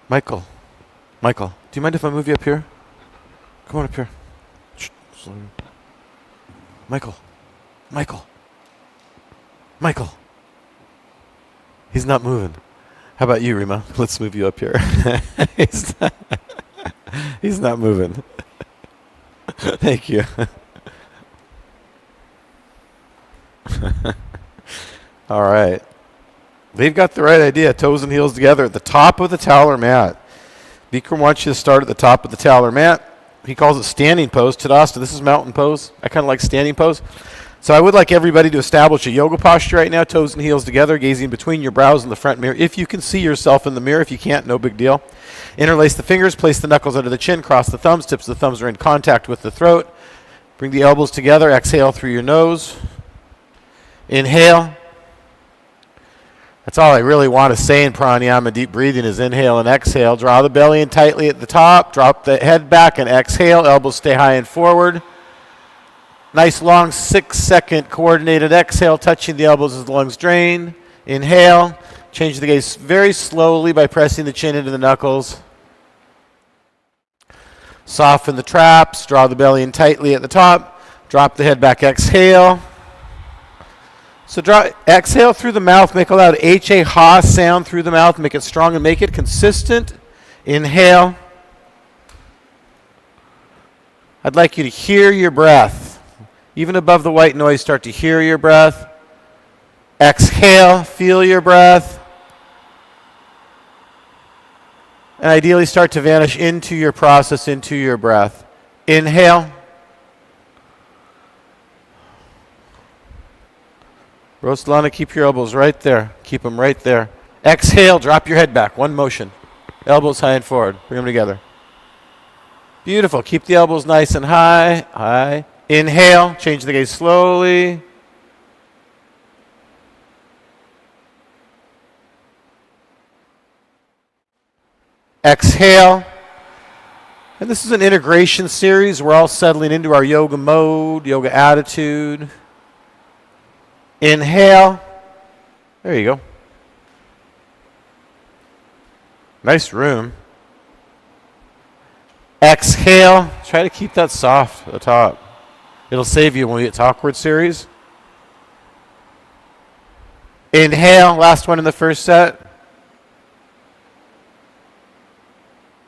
Michael. Michael, do you mind if I move you up here? Come on up here. Michael. Michael. Michael. He's not moving. How about you, Rima? Let's move you up here. He's not moving. Thank you. All right. They've got the right idea. Toes and heels together at the top of the towel or mat. Bikram wants you to start at the top of the towel or mat. He calls it standing pose. Tadasana, this is mountain pose. I kind of like standing pose. So I would like everybody to establish a yoga posture right now, toes and heels together, gazing between your brows in the front mirror. If you can see yourself in the mirror, if you can't, no big deal. Interlace the fingers, place the knuckles under the chin, cross the thumbs, tips of the thumbs are in contact with the throat. Bring the elbows together, exhale through your nose. Inhale. That's all I really want to say in pranayama, deep breathing, is inhale and exhale. Draw the belly in tightly at the top. Drop the head back and exhale. Elbows stay high and forward. Nice long 6-second coordinated exhale, touching the elbows as the lungs drain. Inhale. Change the gaze very slowly by pressing the chin into the knuckles. Soften the traps. Draw the belly in tightly at the top. Drop the head back. Exhale. So exhale through the mouth. Make a loud H-A ha sound through the mouth. Make it strong and make it consistent. Inhale. I'd like you to hear your breath. Even above the white noise, start to hear your breath. Exhale. Feel your breath. And ideally start to vanish into your process, into your breath. Inhale. Rosalana, keep your elbows right there. Keep them right there. Exhale, drop your head back. One motion. Elbows high and forward. Bring them together. Beautiful. Keep the elbows nice and high. High. Inhale. Change the gaze slowly. Exhale. And this is an integration series. We're all settling into our yoga mode, yoga attitude. Inhale. There you go. Nice room. Exhale. Try to keep that soft at the top. It'll save you when we get to awkward series. Inhale. Last one in the first set.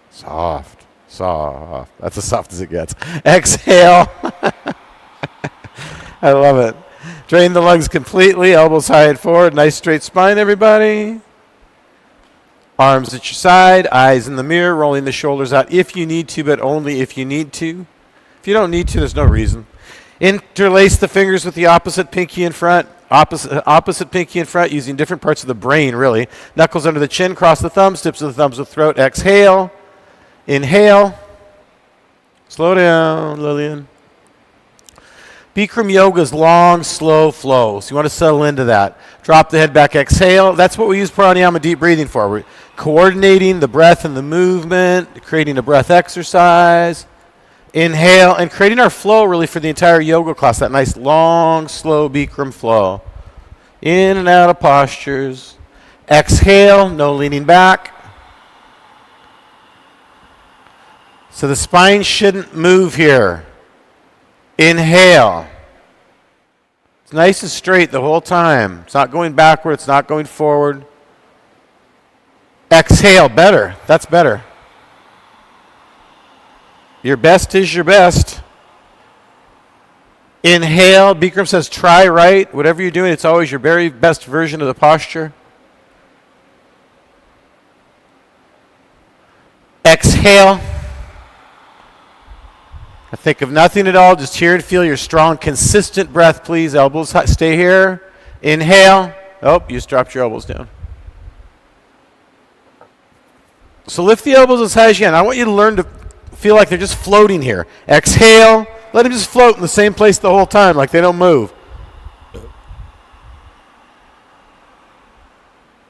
Soft. Soft. That's as soft as it gets. Exhale. I love it. Drain the lungs completely. Elbows high and forward. Nice straight spine, everybody. Arms at your side. Eyes in the mirror. Rolling the shoulders out if you need to, but only if you need to. If you don't need to, there's no reason. Interlace the fingers with the opposite pinky in front. Opposite pinky in front, using different parts of the brain, really. Knuckles under the chin. Cross the thumbs. Tips of the thumbs with throat. Exhale. Inhale. Slow down, Lillian. Bikram yoga is long, slow flow. So you want to settle into that. Drop the head back, exhale. That's what we use pranayama deep breathing for. We're coordinating the breath and the movement, creating a breath exercise. Inhale, and creating our flow really for the entire yoga class. That nice, long, slow Bikram flow. In and out of postures. Exhale, no leaning back. So the spine shouldn't move here. Inhale. It's nice and straight the whole time. It's not going backward. It's not going forward. Exhale. Better. That's better. Your best is your best. Inhale. Bikram says try right. Whatever you're doing, it's always your very best version of the posture. Exhale. Think of nothing at all. Just hear and feel your strong, consistent breath, please. Elbows stay here. Inhale. Oh, you just dropped your elbows down. So lift the elbows as high as you can. I want you to learn to feel like they're just floating here. Exhale. Let them just float in the same place the whole time, like they don't move.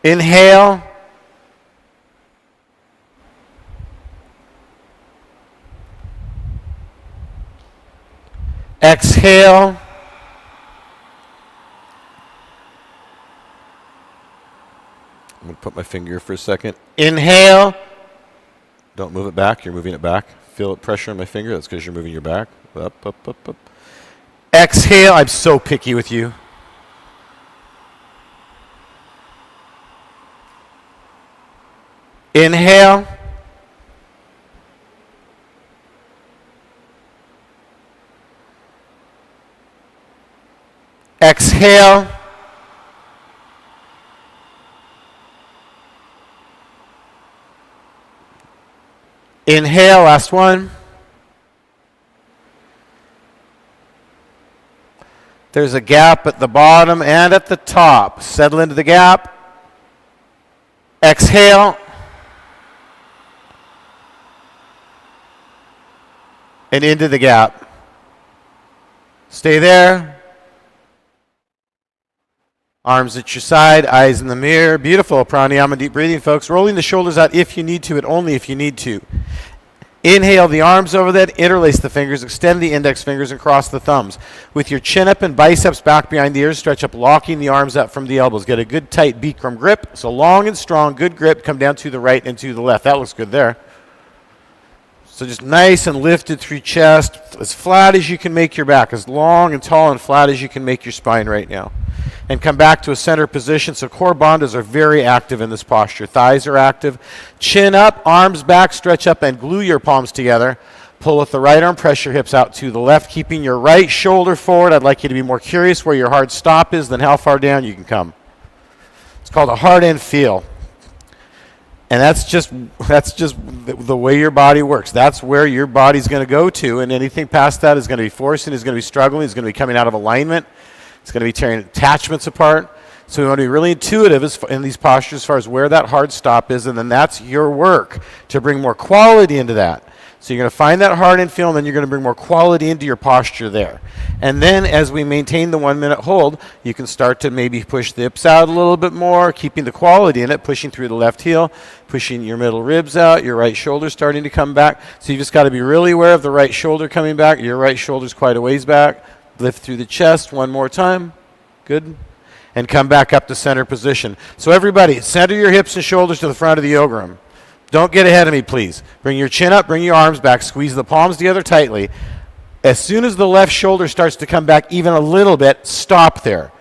Inhale. Exhale. I'm going to put my finger for a second. Inhale. Don't move it back. You're moving it back. Feel it pressure on my finger. That's because you're moving your back. Up, up, up, up. Exhale. I'm so picky with you. Inhale. Exhale. Inhale, last one. There's a gap at the bottom and at the top. Settle into the gap. Exhale. And into the gap. Stay there. Arms at your side, eyes in the mirror. Beautiful. Pranayama, deep breathing, folks. Rolling the shoulders out if you need to, but only if you need to. Inhale the arms over that. Interlace the fingers. Extend the index fingers and cross the thumbs. With your chin up and biceps back behind the ears, stretch up, locking the arms up from the elbows. Get a good tight Bikram grip. So long and strong, good grip. Come down to the right and to the left. That looks good there. So just nice and lifted through chest. As flat as you can make your back. As long and tall and flat as you can make your spine right now. And come back to a center position. So core bandhas are very active in this posture. Thighs are active. Chin up, arms back, stretch up and glue your palms together. Pull with the right arm, press your hips out to the left, keeping your right shoulder forward. I'd like you to be more curious where your hard stop is than how far down you can come. It's called a hard end feel. And that's just the way your body works. That's where your body's going to go to, and anything past that is going to be forcing, is going to be struggling, is going to be coming out of alignment. It's going to be tearing attachments apart. So we want to be really intuitive in these postures as far as where that hard stop is, and then that's your work to bring more quality into that. So you're going to find that hard and feel, and then you're going to bring more quality into your posture there. And then as we maintain the 1 minute hold, you can start to maybe push the hips out a little bit more, keeping the quality in it, pushing through the left heel, pushing your middle ribs out, your right shoulder starting to come back. So you just got to be really aware of the right shoulder coming back. Your right shoulder's quite a ways back. Lift through the chest one more time. Good. And come back up to center position. So everybody, center your hips and shoulders to the front of the yoga room. Don't get ahead of me, please. Bring your chin up, bring your arms back, squeeze the palms together tightly. As soon as the left shoulder starts to come back even a little bit, stop there.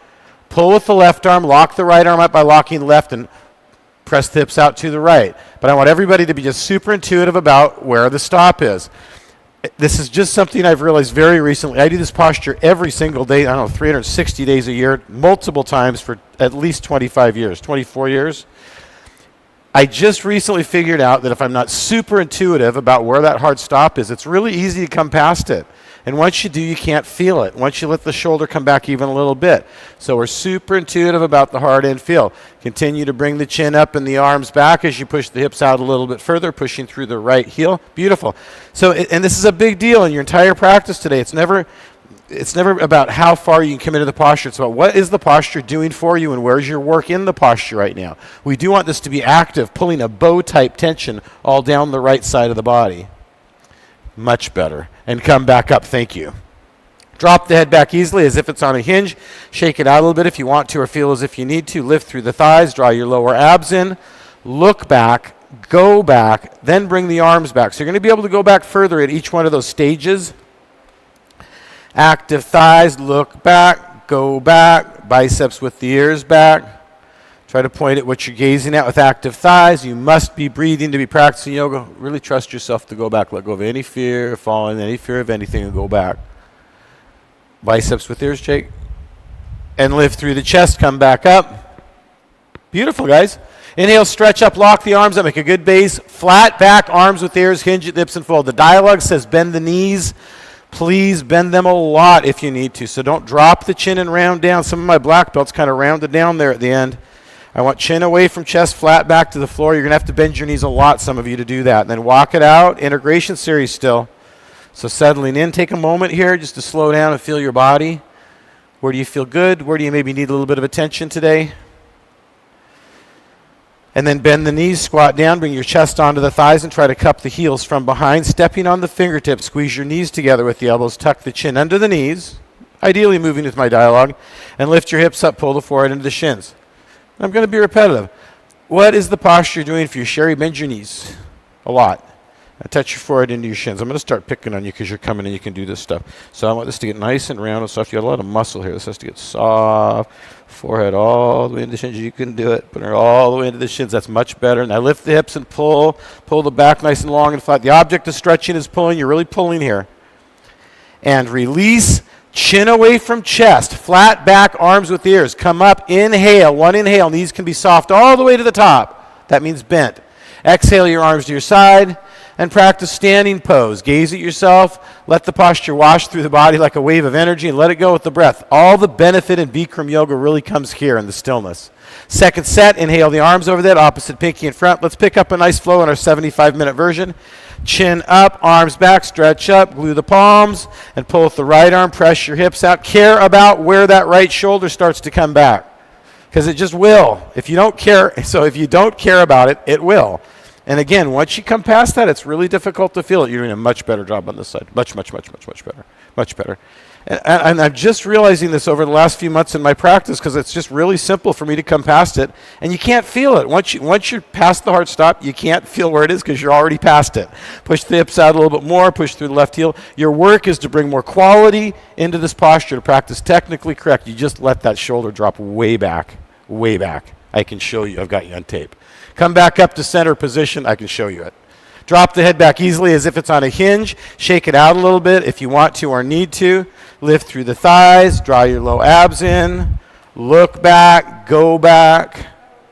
Pull with the left arm, lock the right arm up by locking left, and press the hips out to the right. But I want everybody to be just super intuitive about where the stop is. This is just something I've realized very recently. I do this posture every single day, 360 days a year, multiple times for at least 25 years, 24 years. I just recently figured out that if I'm not super intuitive about where that hard stop is, it's really easy to come past it. And once you do, you can't feel it. Once you let the shoulder come back even a little bit. So we're super intuitive about the hard end feel. Continue to bring the chin up and the arms back as you push the hips out a little bit further, pushing through the right heel. Beautiful. So, and this is a big deal in your entire practice today. It's never about how far you can come into the posture. It's about what is the posture doing for you and where's your work in the posture right now. We do want this to be active, pulling a bow-type tension all down the right side of the body. Much better. And come back up. Thank you. Drop the head back easily as if it's on a hinge. Shake it out a little bit if you want to or feel as if you need to. Lift through the thighs. Draw your lower abs in. Look back. Go back. Then bring the arms back. So you're going to be able to go back further at each one of those stages. Active thighs. Look back. Go back. Biceps with the ears back. Try to point at what you're gazing at with active thighs. You must be breathing to be practicing yoga. Really trust yourself to go back. Let go of any fear of falling, any fear of anything, and go back. Biceps with ears, shake. And lift through the chest. Come back up. Beautiful, guys. Inhale, stretch up, lock the arms up. Make a good base. Flat back, arms with ears, hinge at the hips and fold. The dialogue says bend the knees. Please bend them a lot if you need to. So don't drop the chin and round down. Some of my black belts kind of rounded down there at the end. I want chin away from chest, flat back to the floor. You're going to have to bend your knees a lot, some of you, to do that. And then walk it out. Integration series still. So settling in. Take a moment here just to slow down and feel your body. Where do you feel good? Where do you maybe need a little bit of attention today? And then bend the knees, squat down, bring your chest onto the thighs and try to cup the heels from behind. Stepping on the fingertips, squeeze your knees together with the elbows. Tuck the chin under the knees, ideally moving with my dialogue. And lift your hips up, pull the forehead into the shins. I'm going to be repetitive. What is the posture doing for you? Sherry, bend your knees a lot. Touch your forehead into your shins. I'm going to start picking on you because you're coming and you can do this stuff. So I want this to get nice and round and soft. You got a lot of muscle here. This has to get soft. Forehead all the way into the shins. You can do it. Put her all the way into the shins. That's much better. Now lift the hips and pull. Pull the back nice and long and flat. The object of stretching is pulling. You're really pulling here. And release. Chin away from chest. Flat back, arms with ears. Come up. Inhale. One inhale. Knees can be soft all the way to the top. That means bent. Exhale your arms to your side. And practice standing pose. Gaze at yourself. Let the posture wash through the body like a wave of energy and let it go with the breath. All the benefit in Bikram yoga really comes here in the stillness. Second set, inhale the arms over that, opposite pinky in front. Let's pick up a nice flow in our 75-minute version. Chin up, arms back, stretch up, glue the palms, and pull with the right arm, press your hips out. Care about where that right shoulder starts to come back, because it just will. If you don't care about it, it will. And again, once you come past that, it's really difficult to feel it. You're doing a much better job on this side. Much better. Much better. And I'm just realizing this over the last few months in my practice because it's just really simple for me to come past it. And you can't feel it. Once you're past the hard stop, you can't feel where it is because you're already past it. Push the hips out a little bit more. Push through the left heel. Your work is to bring more quality into this posture to practice technically correct. You just let that shoulder drop way back. Way back. I can show you. I've got you on tape. Come back up to center position. I can show you it. Drop the head back easily as if it's on a hinge. Shake it out a little bit if you want to or need to. Lift through the thighs. Draw your low abs in. Look back. Go back.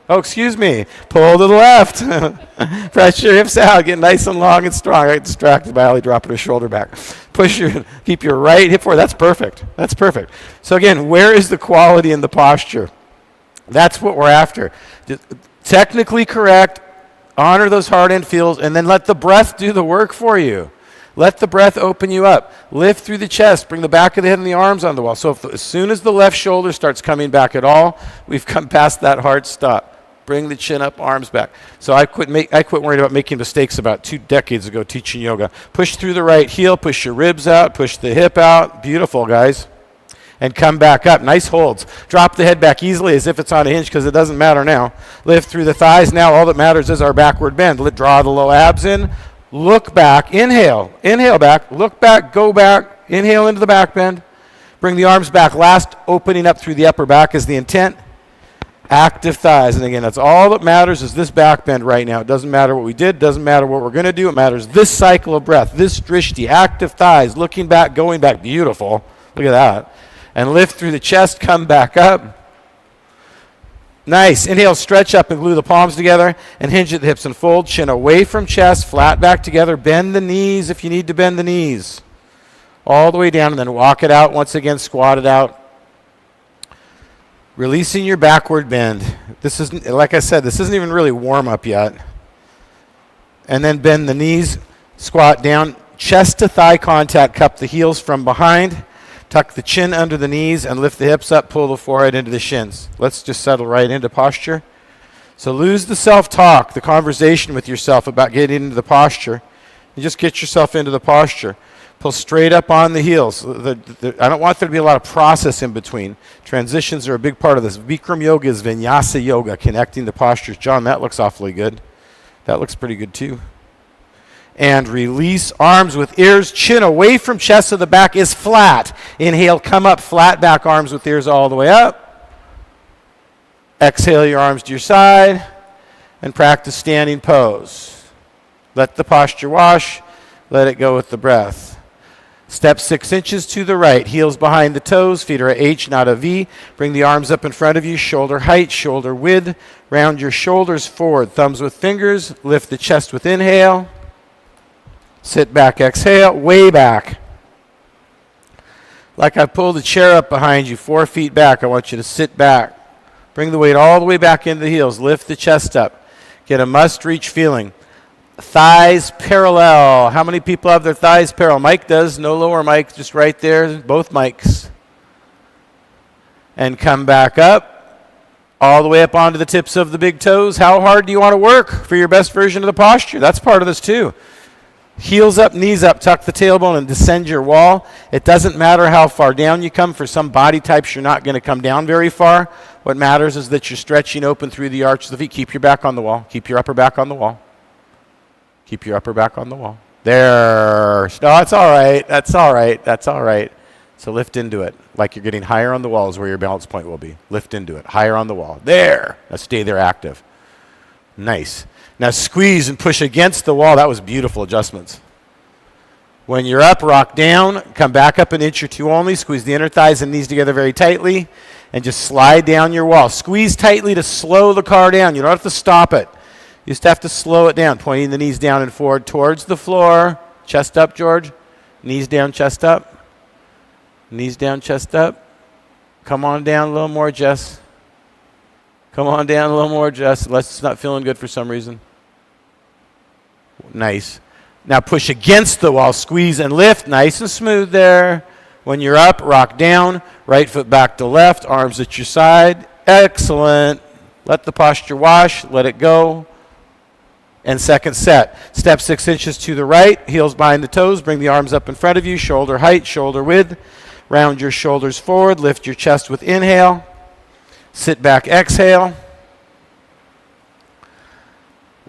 Oh, excuse me. Pull to the left. Press your hips out. Get nice and long and strong. I get distracted by Ali dropping her shoulder back. Keep your right hip forward. That's perfect. That's perfect. So again, where is the quality in the posture? That's what we're after. Technically correct, honor those hard end feels, and then let the breath do the work for you. Let the breath open you up. Lift through the chest. Bring the back of the head and the arms on the wall. So as soon as the left shoulder starts coming back at all, we've come past that hard stop. Bring the chin up, arms back. So I quit worrying about making mistakes about 2 decades ago teaching yoga. Push through the right heel. Push your ribs out. Push the hip out. Beautiful, guys. And come back up. Nice holds. Drop the head back easily as if it's on a hinge because it doesn't matter now. Lift through the thighs. Now all that matters is our backward bend. Draw the low abs in. Look back. Inhale. Inhale back. Look back. Go back. Inhale into the back bend. Bring the arms back. Last, opening up through the upper back is the intent. Active thighs. And again, that's all that matters is this back bend right now. It doesn't matter what we did. It doesn't matter what we're going to do. It matters this cycle of breath. This drishti. Active thighs. Looking back. Going back. Beautiful. Look at that. And lift through the chest, come back up. Nice. Inhale, stretch up and glue the palms together and hinge at the hips and fold. Chin away from chest, flat back together. Bend the knees if you need to bend the knees. All the way down and then walk it out. Once again, squat it out. Releasing your backward bend. This isn't, like I said, this isn't even really warm up yet. And then bend the knees, squat down. Chest to thigh contact, cup the heels from behind. Tuck the chin under the knees and lift the hips up, pull the forehead into the shins. Let's just settle right into posture. So lose the self-talk, the conversation with yourself about getting into the posture. And just get yourself into the posture. Pull straight up on the heels. I don't want there to be a lot of process in between. Transitions are a big part of this. Bikram yoga is vinyasa yoga, connecting the postures. John, that looks awfully good. That looks pretty good too. And release arms with ears, chin away from chest so the back is flat. Inhale, come up, flat back, arms with ears all the way up. Exhale your arms to your side and practice standing pose. Let the posture wash, let it go with the breath. Step 6 inches to the right, heels behind the toes, feet are a H, not a V. Bring the arms up in front of you, shoulder height, shoulder width. Round your shoulders forward, thumbs with fingers, lift the chest with inhale. Sit back, exhale, way back. Like I pulled the chair up behind you, 4 feet back. I want you to sit back. Bring the weight all the way back into the heels. Lift the chest up. Get a must-reach feeling. Thighs parallel. How many people have their thighs parallel? Mike does. No lower mic, just right there. Both mics. And come back up. All the way up onto the tips of the big toes. How hard do you want to work for your best version of the posture? That's part of this too. Heels up, knees up, tuck the tailbone and descend your wall. It doesn't matter how far down you come. For some body types, you're not going to come down very far. What matters is that you're stretching open through the arches of the feet. Keep your back on the wall. Keep your upper back on the wall. Keep your upper back on the wall. There. No, it's all right. That's all right. That's all right. So lift into it. Like you're getting higher on the wall is where your balance point will be. Lift into it. Higher on the wall. There. Now stay there active. Nice. Now squeeze and push against the wall. That was beautiful adjustments. When you're up, rock down. Come back up an inch or two only. Squeeze the inner thighs and knees together very tightly. And just slide down your wall. Squeeze tightly to slow the car down. You don't have to stop it. You just have to slow it down. Pointing the knees down and forward towards the floor. Chest up, George. Knees down, chest up. Knees down, chest up. Come on down a little more, Jess. Come on down a little more, Jess, unless it's not feeling good for some reason. Nice. Now push against the wall. Squeeze and lift. Nice and smooth there. When you're up, rock down. Right foot back to left. Arms at your side. Excellent. Let the posture wash. Let it go. And second set. Step 6 inches to the right. Heels behind the toes. Bring the arms up in front of you. Shoulder height, shoulder width. Round your shoulders forward. Lift your chest with inhale. Sit back, exhale.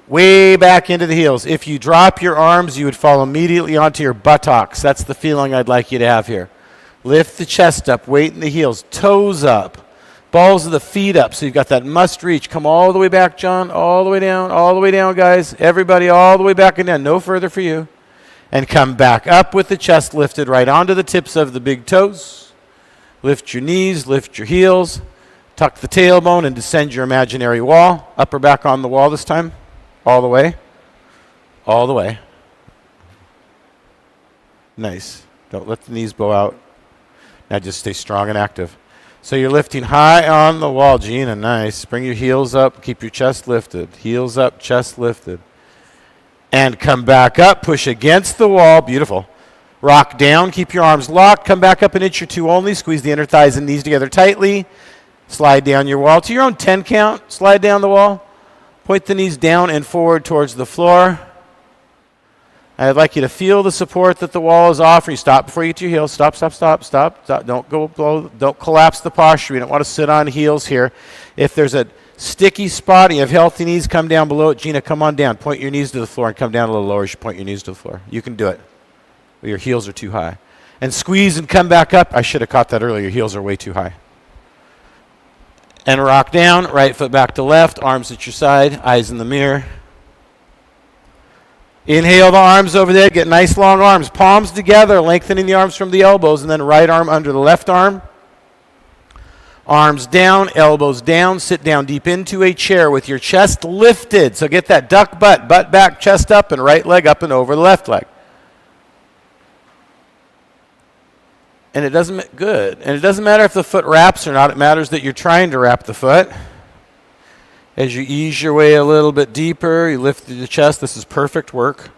Way back into the heels. If you drop your arms, you would fall immediately onto your buttocks. That's the feeling I'd like you to have here. Lift the chest up, weight in the heels, toes up, balls of the feet up. So you've got that must reach. Come all the way back, John, all the way down, guys. Everybody all the way back and down. No further for you. And come back up with the chest lifted right onto the tips of the big toes. Lift your knees, lift your heels. Tuck the tailbone and descend your imaginary wall. Upper back on the wall this time. All the way. All the way. Nice. Don't let the knees bow out. Now just stay strong and active. So you're lifting high on the wall, Gina. Nice. Bring your heels up. Keep your chest lifted. Heels up, chest lifted. And come back up. Push against the wall. Beautiful. Rock down. Keep your arms locked. Come back up an inch or two only. Squeeze the inner thighs and knees together tightly. Slide down your wall. To your own 10 count. Slide down the wall. Point the knees down and forward towards the floor. I'd like you to feel the support that the wall is offering. Stop before you get to your heels. Stop. Don't go below. Don't collapse the posture. You don't want to sit on heels here. If there's a sticky spot and you have healthy knees, come down below it. Gina, come on down. Point your knees to the floor and come down a little lower as you point your knees to the floor. You can do it. Your heels are too high. And squeeze and come back up. I should have caught that earlier. Your heels are way too high. And rock down, right foot back to left, arms at your side, eyes in the mirror. Inhale the arms over there, get nice long arms, palms together, lengthening the arms from the elbows, and then right arm under the left arm. Arms down, elbows down, sit down deep into a chair with your chest lifted. So get that duck butt, butt back, chest up, and right leg up and over the left leg. And it doesn't matter if the foot wraps or not. It matters that you're trying to wrap the foot. As you ease your way a little bit deeper, you lift the chest. This is perfect work.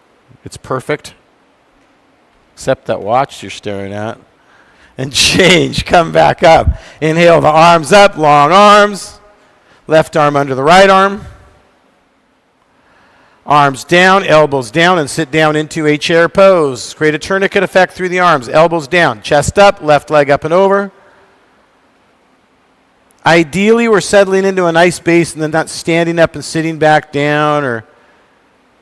It's perfect. Except that watch you're staring at. And change. Come back up. Inhale the arms up, long arms. Left arm under the right arm. Arms down, elbows down, and sit down into a chair pose. Create a tourniquet effect through the arms. Elbows down, chest up, left leg up and over. Ideally, we're settling into a nice base and then not standing up and sitting back down or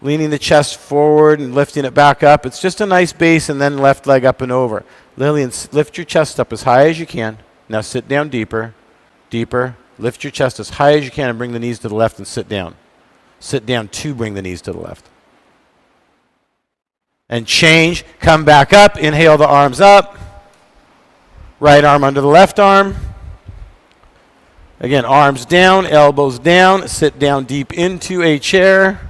leaning the chest forward and lifting it back up. It's just a nice base and then left leg up and over. Lillian, lift your chest up as high as you can. Now sit down deeper, deeper. Lift your chest as high as you can and bring the knees to the left and sit down. Sit down to bring the knees to the left. And change. Come back up. Inhale the arms up. Right arm under the left arm. Again, arms down, elbows down. Sit down deep into a chair.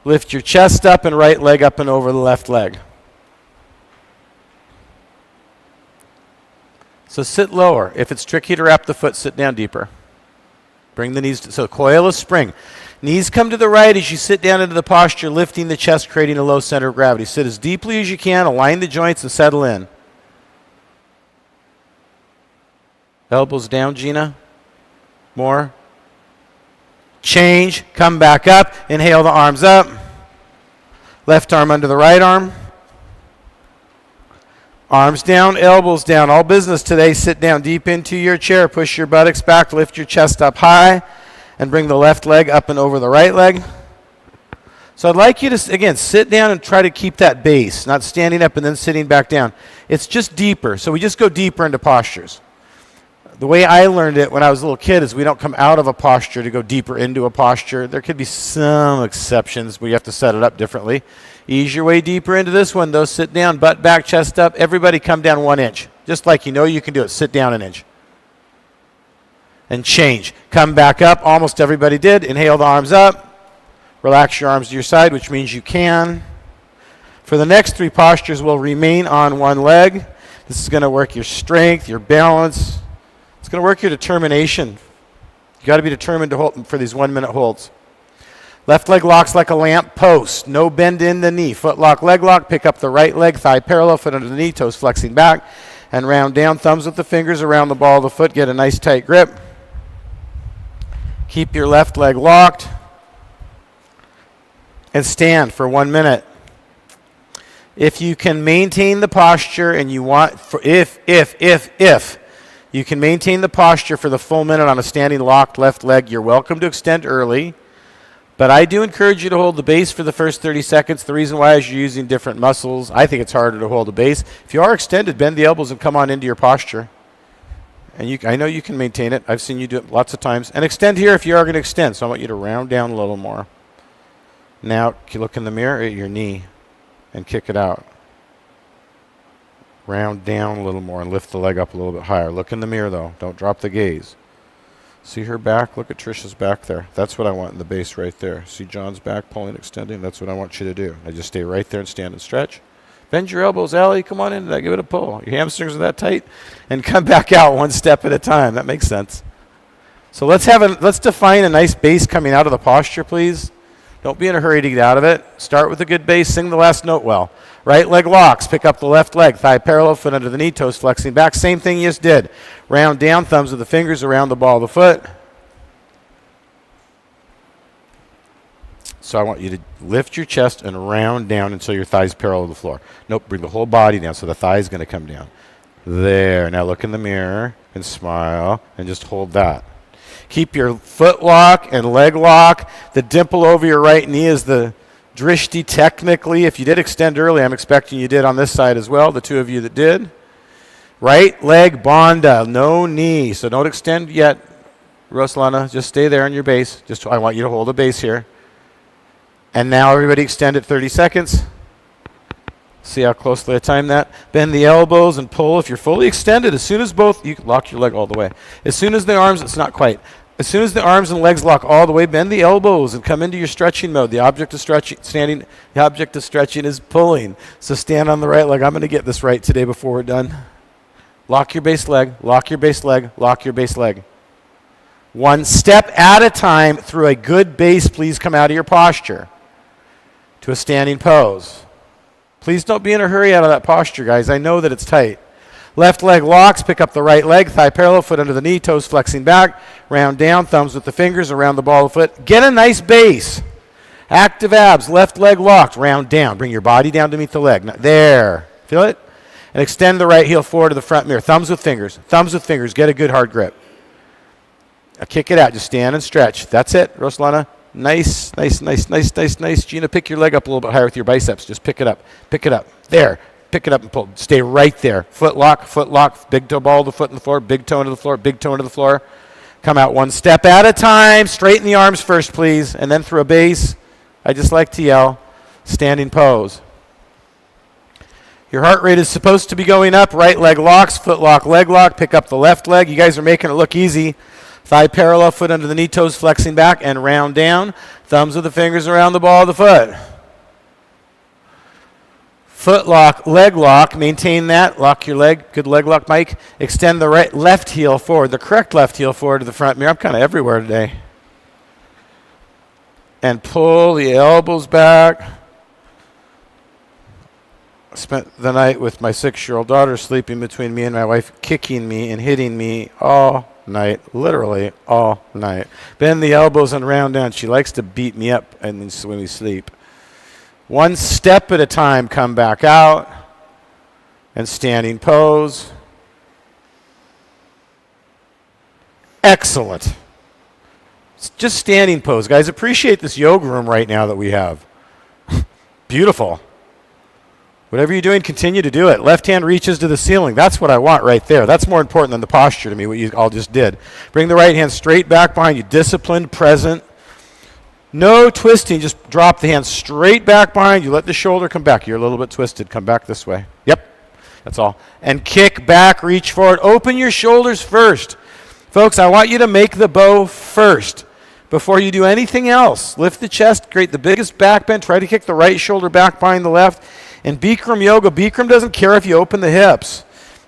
Lift your chest up and right leg up and over the left leg. So sit lower. If it's tricky to wrap the foot, sit down deeper. Bring the knees. So coil a spring. Knees come to the right as you sit down into the posture, lifting the chest, creating a low center of gravity. Sit as deeply as you can, align the joints, and settle in. Elbows down, Gina. More. Change. Come back up. Inhale the arms up. Left arm under the right arm. Arms down, elbows down. All business today. Sit down deep into your chair. Push your buttocks back. Lift your chest up high. And bring the left leg up and over the right leg. So I'd like you to, again, sit down and try to keep that base, not standing up and then sitting back down. It's just deeper. So we just go deeper into postures. The way I learned it when I was a little kid is we don't come out of a posture to go deeper into a posture. There could be some exceptions where you have to set it up differently. Ease your way deeper into this one, though. Sit down, butt back, chest up. Everybody come down 1 inch. Just like you know you can do it. Sit down an inch. And change. Come back up. Almost everybody did. Inhale the arms up. Relax your arms to your side, which means you can. For the next 3 postures, we'll remain on one leg. This is going to work your strength, your balance. It's going to work your determination. You got to be determined to hold for these 1-minute holds. Left leg locks like a lamp post. No bend in the knee. Foot lock, leg lock. Pick up the right leg, thigh parallel, foot under the knee, toes flexing back. And round down, thumbs with the fingers around the ball of the foot. Get a nice tight grip. Keep your left leg locked. And stand for 1 minute. If you can maintain the posture and you want, if you can maintain the posture for the full minute on a standing locked left leg, you're welcome to extend early. But I do encourage you to hold the base for the first 30 seconds. The reason why is you're using different muscles. I think it's harder to hold the base. If you are extended, bend the elbows and come on into your posture. And I know you can maintain it. I've seen you do it lots of times. And extend here if you are going to extend. So I want you to round down a little more. Now, you look in the mirror at your knee and kick it out. Round down a little more and lift the leg up a little bit higher. Look in the mirror, though. Don't drop the gaze. See her back? Look at Trisha's back there. That's what I want in the base right there. See John's back pulling, extending? That's what I want you to do. I just stay right there and stand and stretch. Bend your elbows, Allie. Come on in. Give it a pull. Your hamstrings are that tight. And come back out 1 step at a time. That makes sense. So let's define a nice base coming out of the posture, please. Don't be in a hurry to get out of it. Start with a good base. Sing the last note well. Right leg locks. Pick up the left leg. Thigh parallel, foot under the knee, toes flexing back. Same thing you just did. Round down, thumbs with the fingers around the ball of the foot. So I want you to lift your chest and round down until your thighs parallel to the floor. Nope, bring the whole body down so the thigh is going to come down. There. Now look in the mirror and smile and just hold that. Keep your foot lock and leg lock. The dimple over your right knee is the drishti technically. If you did extend early, I'm expecting you did on this side as well, the 2 of you that did. Right leg bandha, no knee. So don't extend yet, Roslana. Just stay there on your base. I want you to hold a base here. And now everybody extend it 30 seconds. See how closely I time that? Bend the elbows and pull. If you're fully extended, as soon as you lock your leg all the way. As soon as the arms, it's not quite. As soon as the arms and legs lock all the way, bend the elbows and come into your stretching mode. The object of stretching is pulling. So stand on the right leg. I'm going to get this right today before we're done. Lock your base leg, lock your base leg, lock your base leg. 1 step at a time through a good base. Please come out of your posture to a standing pose. Please don't be in a hurry out of that posture, guys. I know that it's tight. Left leg locks. Pick up the right leg. Thigh parallel, foot under the knee, toes flexing back. Round down, thumbs with the fingers around the ball of the foot. Get a nice base. Active abs. Left leg locked. Round down. Bring your body down to meet the leg. There. Feel it? And extend the right heel forward to the front mirror. Thumbs with fingers. Thumbs with fingers. Get a good hard grip. Now kick it out. Just stand and stretch. That's it, Roslana. Nice. Gina, pick your leg up a little bit higher with your biceps. Just pick it up. Pick it up. There. Pick it up and pull. Stay right there. Foot lock. Big toe ball to the foot in the floor. Big toe into the floor. Big toe into the floor. Come out 1 step at a time. Straighten the arms first, please. And then through a base. I just like to yell. Standing pose. Your heart rate is supposed to be going up. Right leg locks. Foot lock, leg lock. Pick up the left leg. You guys are making it look easy. Thigh parallel, foot under the knee, toes flexing back and round down. Thumbs with the fingers around the ball of the foot. Foot lock, leg lock. Maintain that. Lock your leg. Good leg lock, Mike. Extend the left heel forward, the correct left heel forward to the front mirror. I'm kind of everywhere today. And pull the elbows back. I spent the night with my 6-year-old daughter sleeping between me and my wife, kicking me and hitting me all night, literally all night. Bend the elbows and round down. She likes to beat me up and when we sleep. 1 step at a time, come back out and standing pose. Excellent. It's just standing pose. Guys, appreciate this yoga room right now that we have. Beautiful. Whatever you're doing, continue to do it. Left hand reaches to the ceiling. That's what I want right there. That's more important than the posture to me, what you all just did. Bring the right hand straight back behind you. Disciplined, present. No twisting. Just drop the hand straight back behind you. Let the shoulder come back. You're a little bit twisted. Come back this way. Yep. That's all. And kick back, reach forward. Open your shoulders first. Folks, I want you to make the bow first before you do anything else. Lift the chest. Create the biggest back bend. Try to kick the right shoulder back behind the left. In Bikram yoga, Bikram doesn't care if you open the hips.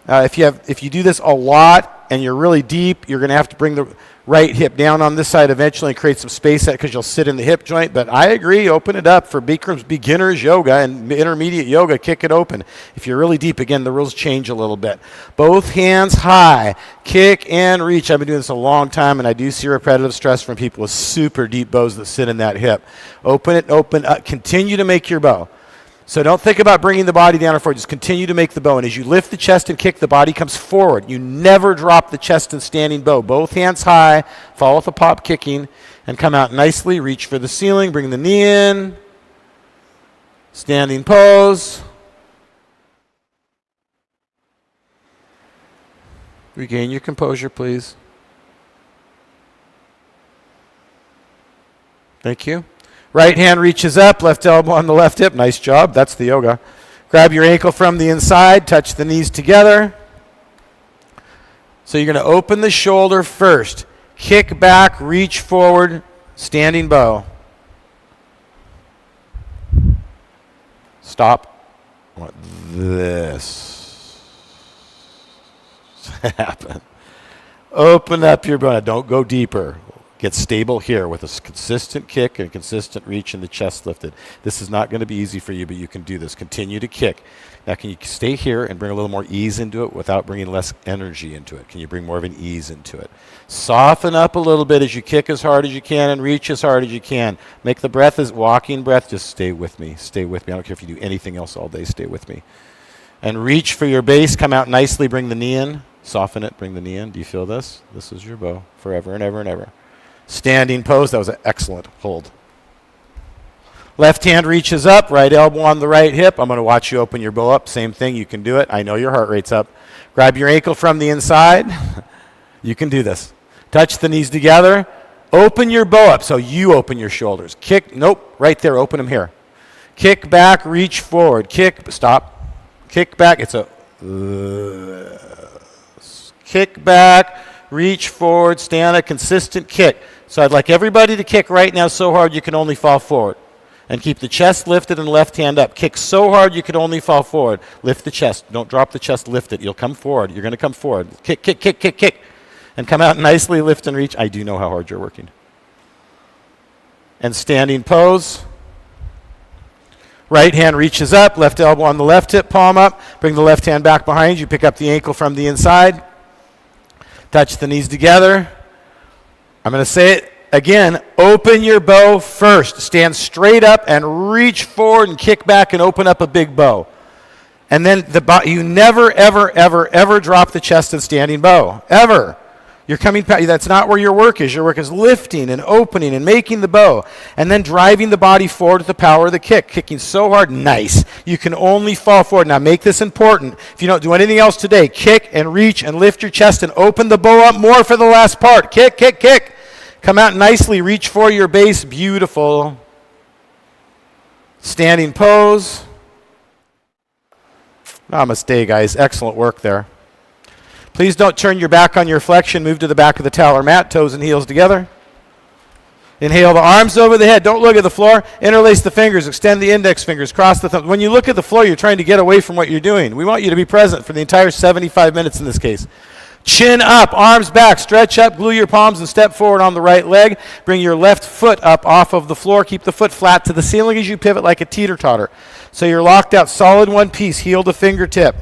If you do this a lot and you're really deep, you're going to have to bring the right hip down on this side eventually and create some space because you'll sit in the hip joint. But I agree, open it up. For Bikram's beginners yoga and intermediate yoga, kick it open. If you're really deep, again, the rules change a little bit. Both hands high, kick and reach. I've been doing this a long time, and I do see repetitive stress from people with super deep bows that sit in that hip. Open it, open up. Continue to make your bow. So don't think about bringing the body down or forward. Just continue to make the bow. And as you lift the chest and kick, the body comes forward. You never drop the chest and standing bow. Both hands high. Follow with the pop kicking. And come out nicely. Reach for the ceiling. Bring the knee in. Standing pose. Regain your composure, please. Thank you. Right hand reaches up, left elbow on the left hip. Nice job. That's the yoga. Grab your ankle from the inside. Touch the knees together. So you're going to open the shoulder first. Kick back, reach forward, standing bow. Stop. I want this to happen. Open up your bow. Don't go deeper. Get stable here with a consistent kick and a consistent reach and the chest lifted. This is not going to be easy for you, but you can do this. Continue to kick. Now, can you stay here and bring a little more ease into it without bringing less energy into it? Can you bring more of an ease into it? Soften up a little bit as you kick as hard as you can and reach as hard as you can. Make the breath as walking breath. Just stay with me. Stay with me. I don't care if you do anything else all day. Stay with me. And reach for your base. Come out nicely. Bring the knee in. Soften it. Bring the knee in. Do you feel this? This is your bow forever and ever and ever. Standing pose. That was an excellent hold. Left hand reaches up, right elbow on the right hip. I'm going to watch you open your bow up. Same thing. You can do it. I know your heart rate's up. Grab your ankle from the inside. You can do this. Touch the knees together. Open your bow up so you open your shoulders. Kick. Nope. Right there. Open them here. Kick back. Reach forward. Kick. Stop. Kick back. It's a kick back. Reach forward. Stay on a consistent kick. So I'd like everybody to kick right now so hard you can only fall forward. And keep the chest lifted and left hand up. Kick so hard you can only fall forward. Lift the chest. Don't drop the chest. Lift it. You'll come forward. You're going to come forward. Kick, kick, kick, kick, kick. And come out nicely. Lift and reach. I do know how hard you're working. And standing pose. Right hand reaches up. Left elbow on the left hip. Palm up. Bring the left hand back behind you. Pick up the ankle from the inside. Touch the knees together. I'm going to say it again. Open your bow first. Stand straight up and reach forward and kick back and open up a big bow. And then you never, ever, ever, ever drop the chest and standing bow. Ever. You're coming back. That's not where your work is. Your work is lifting and opening and making the bow. And then driving the body forward with the power of the kick. Kicking so hard. Nice. You can only fall forward. Now make this important. If you don't do anything else today, kick and reach and lift your chest and open the bow up more for the last part. Kick, kick, kick. Come out nicely. Reach for your base. Beautiful. Standing pose. Namaste, guys. Excellent work there. Please don't turn your back on your flexion. Move to the back of the towel or mat. Toes and heels together. Inhale the arms over the head. Don't look at the floor. Interlace the fingers. Extend the index fingers. Cross the thumbs. When you look at the floor, you're trying to get away from what you're doing. We want you to be present for the entire 75 minutes in this case. Chin up, arms back, stretch up, glue your palms and step forward on the right leg. Bring your left foot up off of the floor. Keep the foot flat to the ceiling as you pivot like a teeter-totter. So you're locked out, solid one piece, heel to fingertip.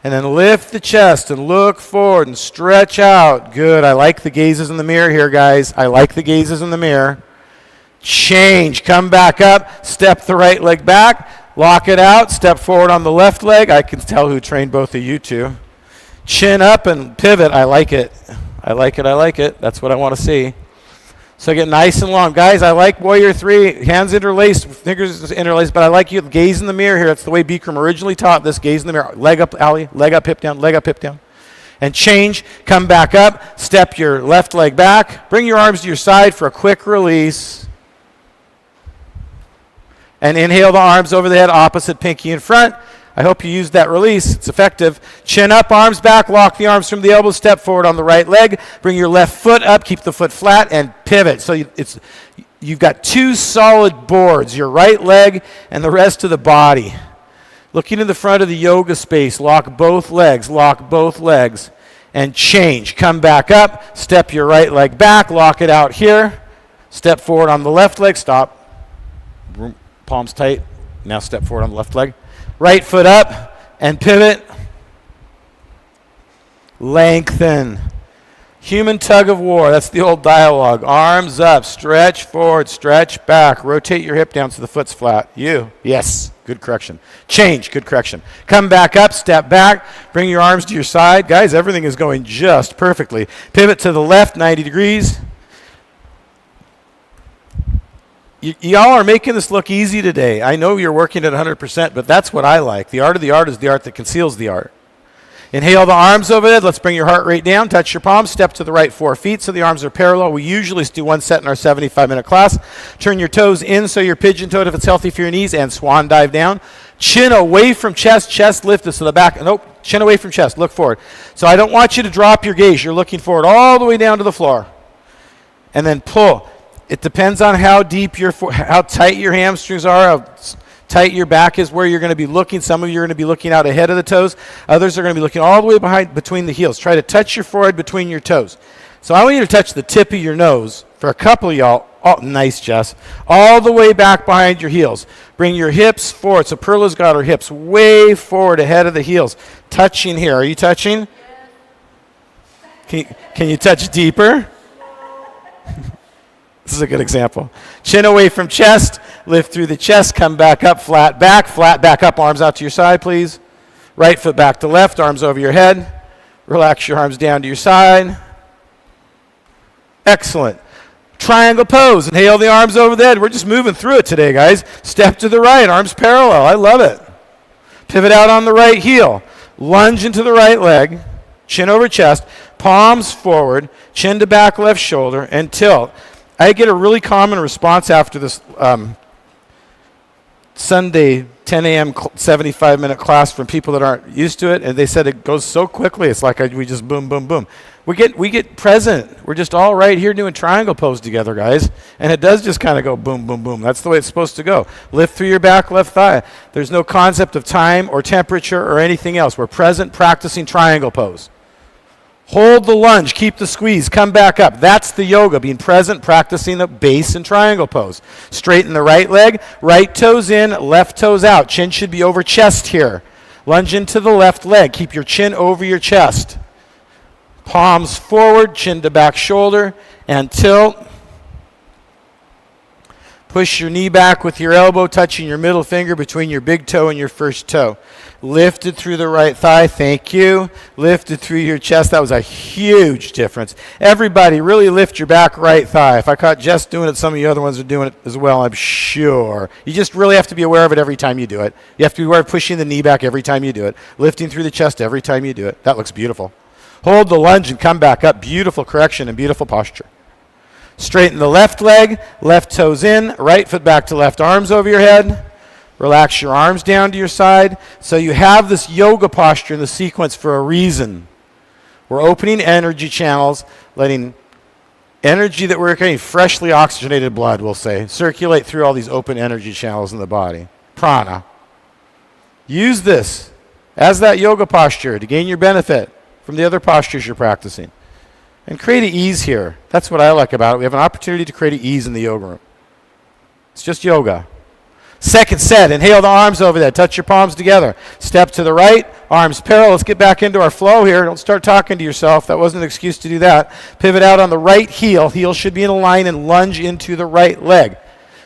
And then lift the chest and look forward and stretch out. Good. I like the gazes in the mirror here, guys. I like the gazes in the mirror. Change. Come back up. Step the right leg back. Lock it out. Step forward on the left leg. I can tell who trained both of you two. Chin up and pivot. I like it. I like it. I like it. That's what I want to see. So get nice and long. Guys, I like Warrior 3, hands interlaced, fingers interlaced, but I like you gaze in the mirror here. That's the way Bikram originally taught this, gaze in the mirror. Leg up, alley, leg up, hip down, leg up, hip down. And change, come back up, step your left leg back, bring your arms to your side for a quick release. And inhale the arms over the head, opposite pinky in front. I hope you used that release. It's effective. Chin up, arms back, lock the arms from the elbows, step forward on the right leg. Bring your left foot up, keep the foot flat, and pivot. So you've got two solid boards, your right leg and the rest of the body. Looking in the front of the yoga space, lock both legs, and change. Come back up, step your right leg back, lock it out here. Step forward on the left leg, stop. Palms tight. Now step forward on the left leg. Right foot up and pivot. Lengthen. Human tug of war. That's the old dialogue. Arms up. Stretch forward. Stretch back. Rotate your hip down so the foot's flat. You. Yes. Good correction. Change. Good correction. Come back up. Step back. Bring your arms to your side. Guys, everything is going just perfectly. Pivot to the left 90 degrees. Y'all are making this look easy today. I know you're working at 100%, but that's what I like. The art of the art is the art that conceals the art. Inhale the arms overhead. Let's bring your heart rate down. Touch your palms. Step to the right 4 feet so the arms are parallel. We usually do 1 set in our 75-minute class. Turn your toes in so you're pigeon-toed if it's healthy for your knees, and swan dive down. Chin away from chest. Chest lifted to the back. Nope. Chin away from chest. Look forward. So I don't want you to drop your gaze. You're looking forward all the way down to the floor. And then pull. It depends on how deep how tight your hamstrings are, how tight your back is, where you're going to be looking. Some of you are going to be looking out ahead of the toes. Others are going to be looking all the way between the heels. Try to touch your forehead between your toes. So I want you to touch the tip of your nose for a couple of y'all. Oh, nice, Jess. All the way back behind your heels. Bring your hips forward. So Perla's got her hips way forward ahead of the heels. Touching here. Are you touching? Can you touch deeper? This is a good example. Chin away from chest, lift through the chest, come back up, flat back up, arms out to your side, please. Right foot back to left, arms over your head. Relax your arms down to your side. Excellent. Triangle pose. Inhale the arms over the head. We're just moving through it today, guys. Step to the right, arms parallel. I love it. Pivot out on the right heel. Lunge into the right leg, chin over chest, palms forward, chin to back left shoulder, and tilt. I get a really common response after this Sunday 10 a.m. 75-minute class from people that aren't used to it, and they said it goes so quickly. It's like we just boom, boom, boom. We get present. We're just all right here doing triangle pose together, guys, and it does just kind of go boom, boom, boom. That's the way it's supposed to go. Lift through your back left thigh. There's no concept of time or temperature or anything else. We're present, practicing triangle pose. Hold the lunge, keep the squeeze, come back up. That's the yoga, being present, practicing the base and triangle pose. Straighten the right leg, right toes in, left toes out. Chin should be over chest here. Lunge into the left leg. Keep your chin over your chest. Palms forward, chin to back shoulder, and tilt. Push your knee back with your elbow, touching your middle finger between your big toe and your first toe. Lifted through the right thigh, thank you. Lifted through your chest, that was a huge difference. Everybody, really lift your back right thigh. If I caught Jess doing it, some of you other ones are doing it as well, I'm sure. You just really have to be aware of it every time you do it. You have to be aware of pushing the knee back every time you do it. Lifting through the chest every time you do it. That looks beautiful. Hold the lunge and come back up. Beautiful correction and beautiful posture. Straighten the left leg, left toes in, right foot back to left, arms over your head. Relax your arms down to your side. So you have this yoga posture in the sequence for a reason. We're opening energy channels, letting energy that we're getting, freshly oxygenated blood, we'll say, circulate through all these open energy channels in the body. Prana. Use this as that yoga posture to gain your benefit from the other postures you're practicing. And create an ease here. That's what I like about it. We have an opportunity to create an ease in the yoga room. It's just yoga. Second set, inhale the arms over there. Touch your palms together. Step to the right, arms parallel. Let's get back into our flow here. Don't start talking to yourself. That wasn't an excuse to do that. Pivot out on the right heel. Heel should be in a line and lunge into the right leg.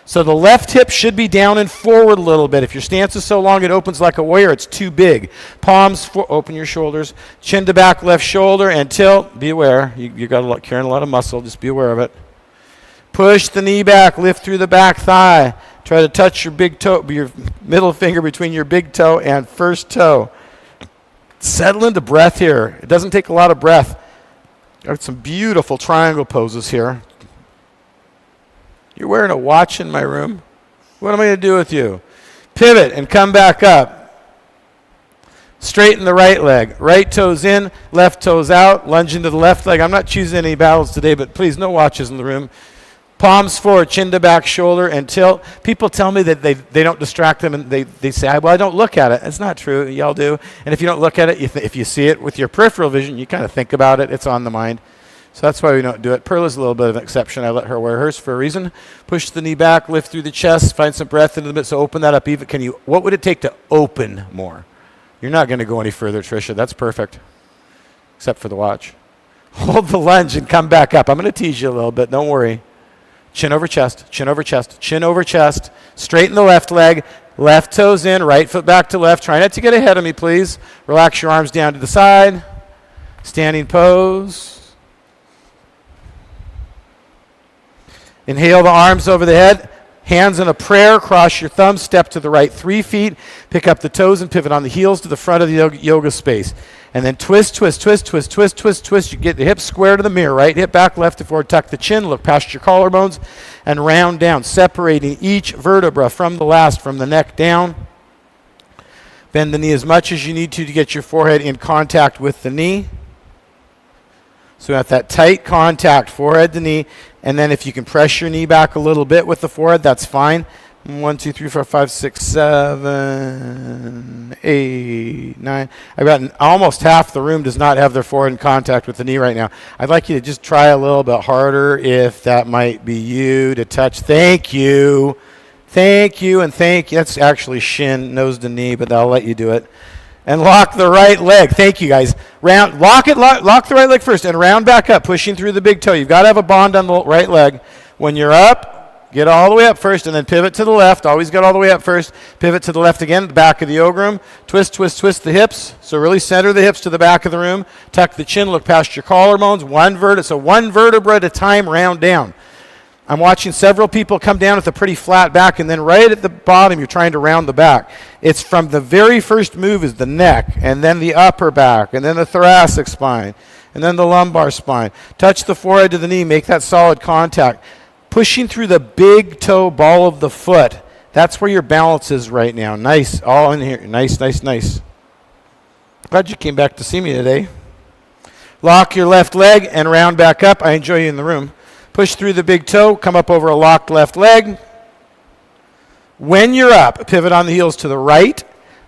So the left hip should be down and forward a little bit. If your stance is so long it opens like a warrior, it's too big. Palms, open your shoulders. Chin to back left shoulder and tilt. Be aware. You got carrying a lot of muscle. Just be aware of it. Push the knee back, lift through the back thigh. Try to touch your big toe, your middle finger between your big toe and first toe. Settle into breath here. It doesn't take a lot of breath. Got some beautiful triangle poses here. You're wearing a watch in my room. What am I going to do with you? Pivot and come back up. Straighten the right leg. Right toes in, left toes out. Lunge into the left leg. I'm not choosing any battles today, but please, no watches in the room. Palms forward, chin to back shoulder, and tilt. People tell me that they don't distract them, and they say, well, I don't look at it. It's not true. Y'all do. And if you don't look at it, if you see it with your peripheral vision, you kind of think about it. It's on the mind. So that's why we don't do it. Perla's a little bit of an exception. I let her wear hers for a reason. Push the knee back, lift through the chest, find some breath into the bit. So open that up. Even what would it take to open more? You're not going to go any further, Tricia. That's perfect, except for the watch. Hold the lunge and come back up. I'm going to tease you a little bit. Don't worry. Chin over chest, chin over chest, chin over chest. Straighten the left leg. Left toes in, right foot back to left. Try not to get ahead of me, please. Relax your arms down to the side. Standing pose. Inhale the arms over the head. Hands in a prayer. Cross your thumbs. Step to the right 3 feet. Pick up the toes and pivot on the heels to the front of the yoga space. And then twist, twist, twist, twist, twist, twist, twist. You get the hips square to the mirror. Right hip back, left to forward. Tuck the chin. Look past your collarbones. And round down. Separating each vertebra from the last, from the neck down. Bend the knee as much as you need to get your forehead in contact with the knee. So at that tight contact, forehead to knee, and then if you can press your knee back a little bit with the forehead, that's fine. 1, 2, 3, 4, 5, 6, 7, 8, 9. I've got almost half the room does not have their forehead in contact with the knee right now. I'd like you to just try a little bit harder if that might be you to touch. Thank you. Thank you and thank you. That's actually shin, nose to knee, but I'll let you do it. And lock the right leg. Thank you, guys. Lock the right leg first and round back up, pushing through the big toe. You've got to have a bond on the right leg. When you're up, get all the way up first and then pivot to the left. Always get all the way up first. Pivot to the left again, the back of the yoga room. Twist, twist, twist the hips. So really center the hips to the back of the room. Tuck the chin, look past your collarbones. One vertebra at a time, round down. I'm watching several people come down with a pretty flat back, and then right at the bottom, you're trying to round the back. It's from the very first move is the neck, and then the upper back, and then the thoracic spine, and then the lumbar spine. Touch the forehead to the knee, make that solid contact. Pushing through the big toe ball of the foot. That's where your balance is right now. Nice, all in here. Nice, nice, nice. Glad you came back to see me today. Lock your left leg and round back up. I enjoy you in the room. Push through the big toe, come up over a locked left leg. When you're up, pivot on the heels to the right.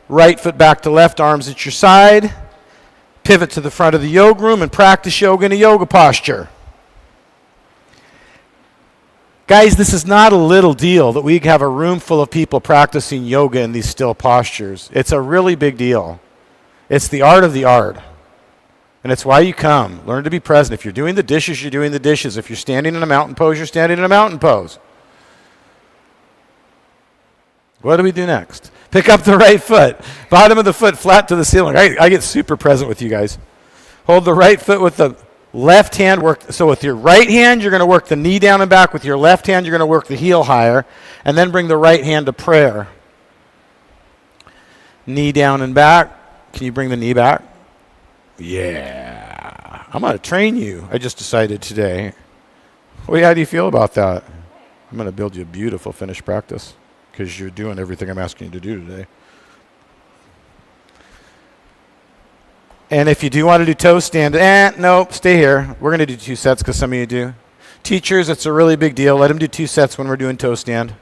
Right foot back to left, arms at your side. Pivot to the front of the yoga room and practice yoga in a yoga posture. Guys, this is not a little deal that we have a room full of people practicing yoga in these still postures. It's a really big deal. It's the art of the art. And it's why you come. Learn to be present. If you're doing the dishes, you're doing the dishes. If you're standing in a mountain pose, you're standing in a mountain pose. What do we do next? Pick up the right foot. Bottom of the foot flat to the ceiling. I get super present with you guys. Hold the right foot with the left hand. So with your right hand, you're going to work the knee down and back. With your left hand, you're going to work the heel higher. And then bring the right hand to prayer. Knee down and back. Can you bring the knee back? Yeah, I'm going to train you. I just decided today. Well, how do you feel about that? I'm going to build you a beautiful finished practice because you're doing everything I'm asking you to do today. And if you do want to do toe stand, nope, stay here. We're going to do 2 sets because some of you do. Teachers, it's a really big deal. Let them do 2 sets when we're doing toe stand.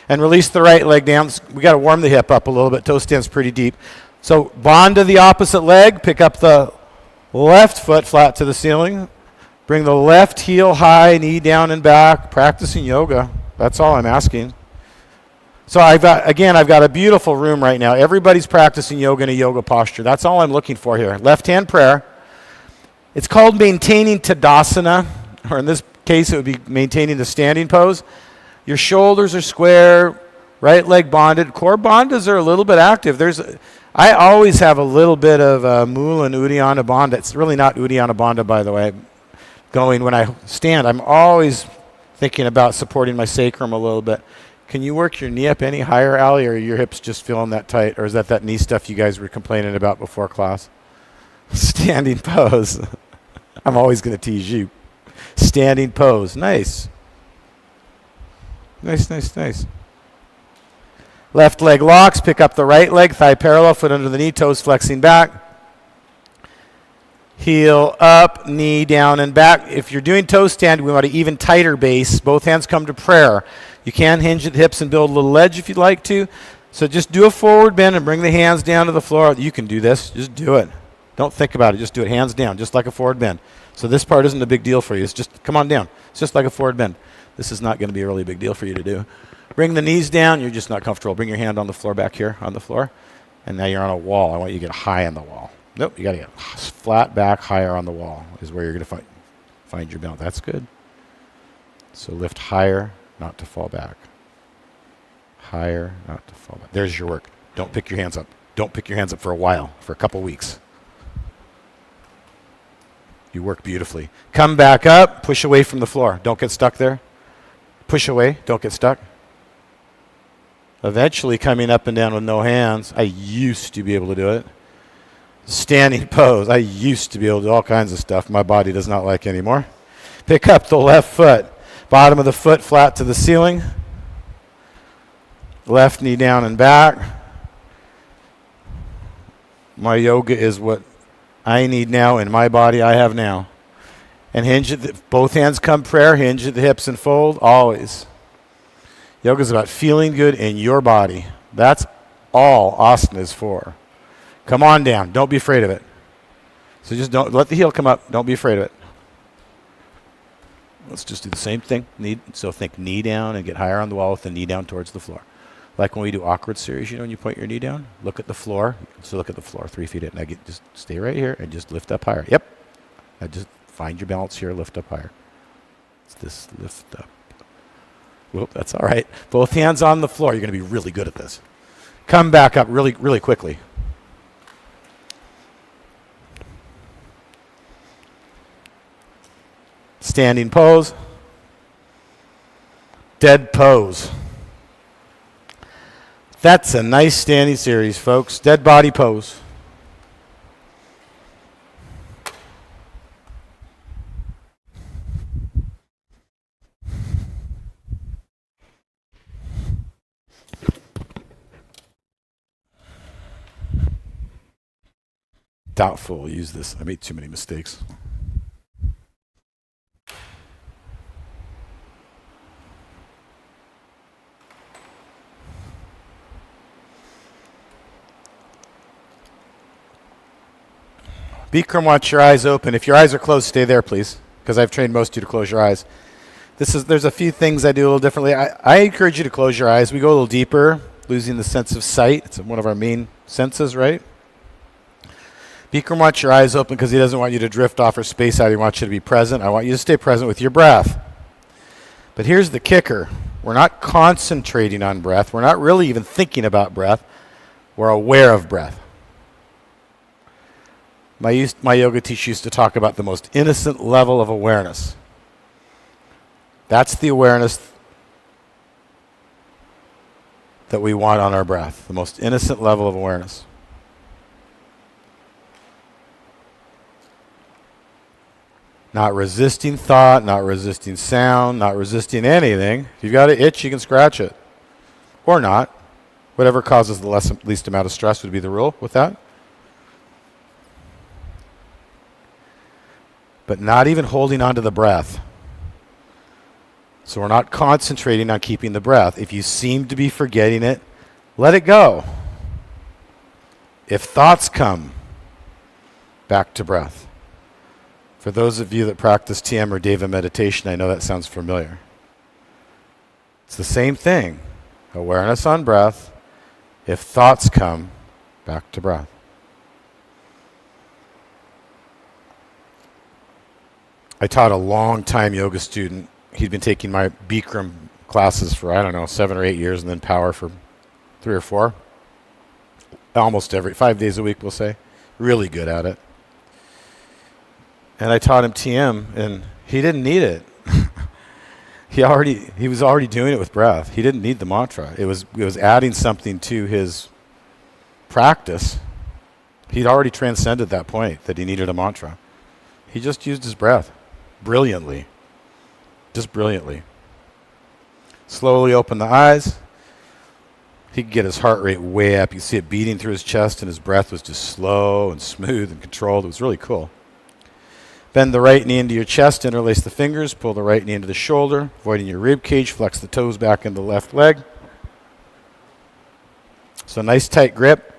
And release the right leg down. We got to warm the hip up a little bit. Toe stand's pretty deep. So bond to the opposite leg. Pick up the left foot flat to the ceiling. Bring the left heel high, knee down and back. Practicing yoga. That's all I'm asking. So I've got a beautiful room right now. Everybody's practicing yoga in a yoga posture. That's all I'm looking for here. Left hand prayer. It's called maintaining Tadasana, or in this case, it would be maintaining the standing pose. Your shoulders are square, right leg bonded. Core bandhas are a little bit active. I always have a little bit of Mula and Uddiyana Bandha. It's really not Uddiyana Bandha, by the way. Going when I stand, I'm always Thinking about supporting my sacrum a little bit. Can you work your knee up any higher, Allie, or are your hips just feeling that tight? Or is that knee stuff you guys were complaining about before class? Standing pose. I'm always going to tease you. Standing pose. Nice. Nice, nice, nice. Left leg locks. Pick up the right leg. Thigh parallel. Foot under the knee. Toes flexing back. Heel up. Knee down and back. If you're doing toe stand, we want an even tighter base. Both hands come to prayer. You can hinge at the hips and build a little ledge if you'd like to. So just do a forward bend and bring the hands down to the floor. You can do this. Just do it. Don't think about it. Just do it hands down, just like a forward bend. So this part isn't a big deal for you. It's just, come on down. It's just like a forward bend. This is not going to be a really big deal for you to do. Bring the knees down. You're just not comfortable. Bring your hand on the floor back here on the floor. And now you're on a wall. I want you to get high on the wall. Nope, you got to get flat back, higher on the wall is where you're going to find your balance. That's good. So lift higher, not to fall back. Higher, not to fall back. There's your work. Don't pick your hands up. Don't pick your hands up for a while, for a couple weeks. You work beautifully. Come back up, push away from the floor. Don't get stuck there. Push away, don't get stuck. Eventually coming up and down with no hands. I used to be able to do it. Standing pose. I used to be able to do all kinds of stuff my body does not like anymore. Pick up the left foot. Bottom of the foot flat to the ceiling. Left knee down and back. My yoga is what I need now in my body I have now. And hinge at both hands come prayer. Hinge at the hips and fold. Always. Yoga is about feeling good in your body. That's all asana is for. Come on down. Don't be afraid of it. So just don't let the heel come up. Don't be afraid of it. Let's just do the same thing. So think knee down and get higher on the wall with the knee down towards the floor. Like when we do awkward series, when you point your knee down, look at the floor. So look at the floor, 3 feet in. Now just stay right here and just lift up higher. Yep. Now just find your balance here, lift up higher. It's this lift up. Whoop, that's all right. Both hands on the floor. You're going to be really good at this. Come back up really, really quickly. Standing pose. Dead pose. That's a nice standing series, folks. Dead body pose. Doubtful we'll use this. I made too many mistakes. Bikram wants your eyes open. If your eyes are closed, stay there, please, because I've trained most of you to close your eyes. There's a few things I do a little differently. I encourage you to close your eyes. We go a little deeper, losing the sense of sight. It's one of our main senses, right? Bikram wants your eyes open because he doesn't want you to drift off or space out. He wants you to be present. I want you to stay present with your breath. But here's the kicker. We're not concentrating on breath. We're not really even thinking about breath. We're aware of breath. My yoga teacher used to talk about the most innocent level of awareness. That's the awareness that we want on our breath, the most innocent level of awareness. Not resisting thought, not resisting sound, not resisting anything. If you've got an itch, you can scratch it. Or not. Whatever causes the least amount of stress would be the rule with that. But not even holding on to the breath. So we're not concentrating on keeping the breath. If you seem to be forgetting it, let it go. If thoughts come, back to breath. For those of you that practice TM or Deva meditation, I know that sounds familiar. It's the same thing. Awareness on breath. If thoughts come, back to breath. I taught a long-time yoga student. He'd been taking my Bikram classes for, 7 or 8 years, and then power for 3 or 4. Almost 5 days a week, we'll say. Really good at it. And I taught him TM, and he didn't need it. He was already doing it with breath. He didn't need the mantra. It was adding something to his practice. He'd already transcended that point that he needed a mantra. He just used his breath brilliantly. Just brilliantly. Slowly open the eyes. He could get his heart rate way up. You see it beating through his chest, and his breath was just slow and smooth and controlled. It was really cool. Bend the right knee into your chest, interlace the fingers, pull the right knee into the shoulder, avoiding your rib cage, flex the toes back into the left leg. So nice tight grip.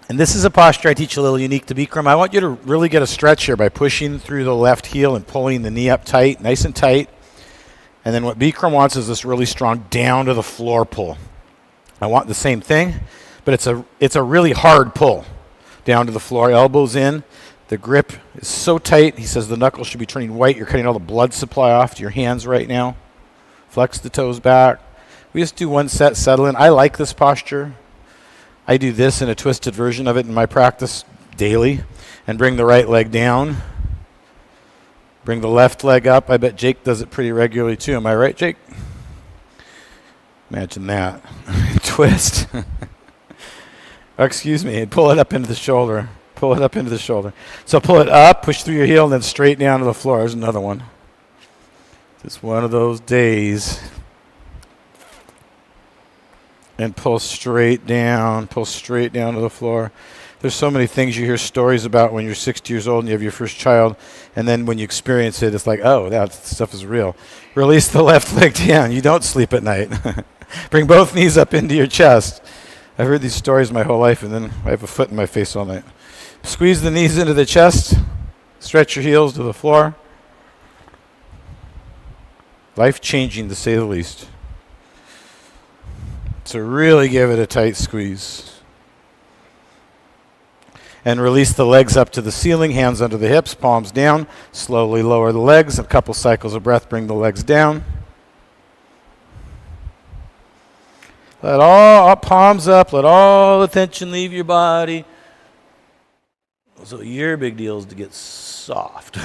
And this is a posture I teach a little unique to Bikram. I want you to really get a stretch here by pushing through the left heel and pulling the knee up tight, nice and tight. And then what Bikram wants is this really strong down to the floor pull. I want the same thing, but it's a really hard pull. Down to the floor, elbows in. The grip is so tight. He says the knuckles should be turning white. You're cutting all the blood supply off to your hands right now. Flex the toes back. We just do one set, settle in. I like this posture. I do this in a twisted version of it in my practice daily. And bring the right leg down. Bring the left leg up. I bet Jake does it pretty regularly too. Am I right, Jake? Imagine that. Twist. Excuse me, and pull it up into the shoulder. Pull it up into the shoulder. So pull it up, push through your heel, and then straight down to the floor. There's another one. Just one of those days. And pull straight down to the floor. There's so many things you hear stories about when you're 60 years old and you have your first child, and then when you experience it, it's like, oh, that stuff is real. Release the left leg down. You don't sleep at night. Bring both knees up into your chest. I've heard these stories my whole life, and then I have a foot in my face all night. Squeeze the knees into the chest. Stretch your heels to the floor. Life-changing, to say the least. So really give it a tight squeeze. And release the legs up to the ceiling, hands under the hips, palms down. Slowly lower the legs. A couple cycles of breath, bring the legs down. Let all palms up, let all the tension leave your body. So your big deal is to get soft.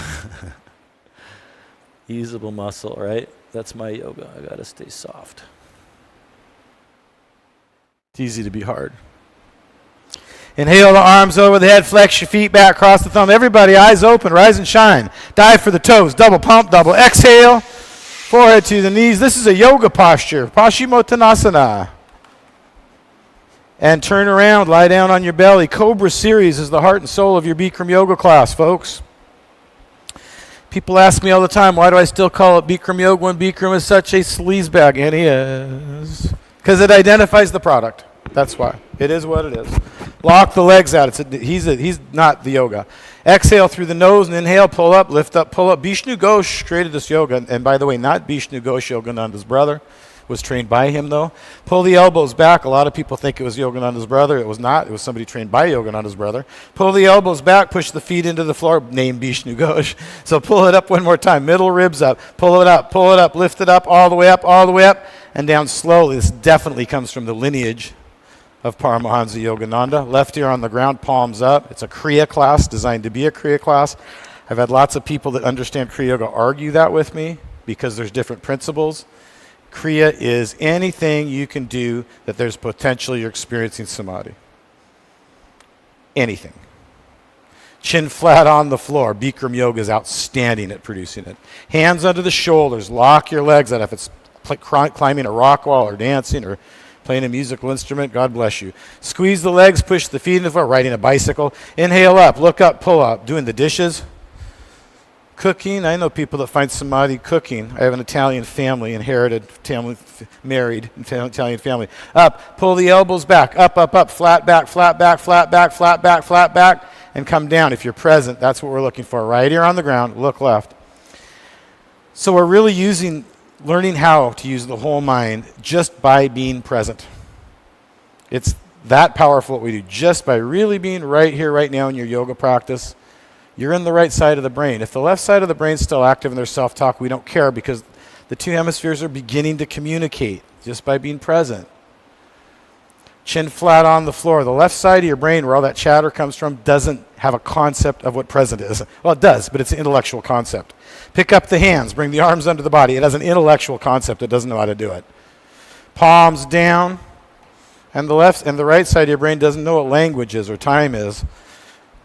Usable muscle, right? That's my yoga. I gotta stay soft. It's easy to be hard. Inhale the arms over the head, flex your feet back, cross the thumb. Everybody, eyes open, rise and shine. Dive for the toes, double pump, double exhale. Forehead to the knees. This is a yoga posture, Paschimottanasana. And turn around, lie down on your belly. Cobra series is the heart and soul of your Bikram yoga class, folks. People ask me all the time, why do I still call it Bikram yoga when Bikram is such a sleazebag? And he is. Because it identifies the product. That's why. It is what it is. Lock the legs out. He's not the yoga. Exhale through the nose and inhale, pull up, lift up, pull up. Bishnu Ghosh created this yoga. And by the way, not Bishnu Ghosh, Yogananda's brother. Was trained by him, though. Pull the elbows back. A lot of people think it was Yogananda's brother. It was not. It was somebody trained by Yogananda's brother. Pull the elbows back. Push the feet into the floor. Name Bishnu Ghosh. So pull it up one more time. Middle ribs up. Pull it up, lift it up, all the way up, and down slowly. This definitely comes from the lineage of Paramahansa Yogananda. Left ear on the ground, palms up. It's a Kriya class, designed to be a Kriya class. I've had lots of people that understand Kriya Yoga argue that with me because there's different principles. Kriya is anything you can do that there's potential you're experiencing samadhi. Anything. Chin flat on the floor. Bikram yoga is outstanding at producing it. Hands under the shoulders. Lock your legs out. If it's climbing a rock wall or dancing or playing a musical instrument, God bless you. Squeeze the legs, push the feet into the floor, riding a bicycle. Inhale up, look up, pull up. Doing the dishes. Cooking, I know people that find samadhi cooking. I have an Italian family, inherited family, married Italian family. Up, pull the elbows back, up, flat back, and come down. If you're present, that's what we're looking for. Right ear on the ground, look left. So we're really learning how to use the whole mind just by being present. It's that powerful what we do, just by really being right here, right now in your yoga practice. You're in the right side of the brain. If the left side of the brain's still active in their self-talk, we don't care because the two hemispheres are beginning to communicate just by being present. Chin flat on the floor. The left side of your brain, where all that chatter comes from, doesn't have a concept of what present is. Well, it does, but it's an intellectual concept. Pick up the hands. Bring the arms under the body. It has an intellectual concept. It doesn't know how to do it. Palms down. And the left and the right side of your brain doesn't know what language is or time is.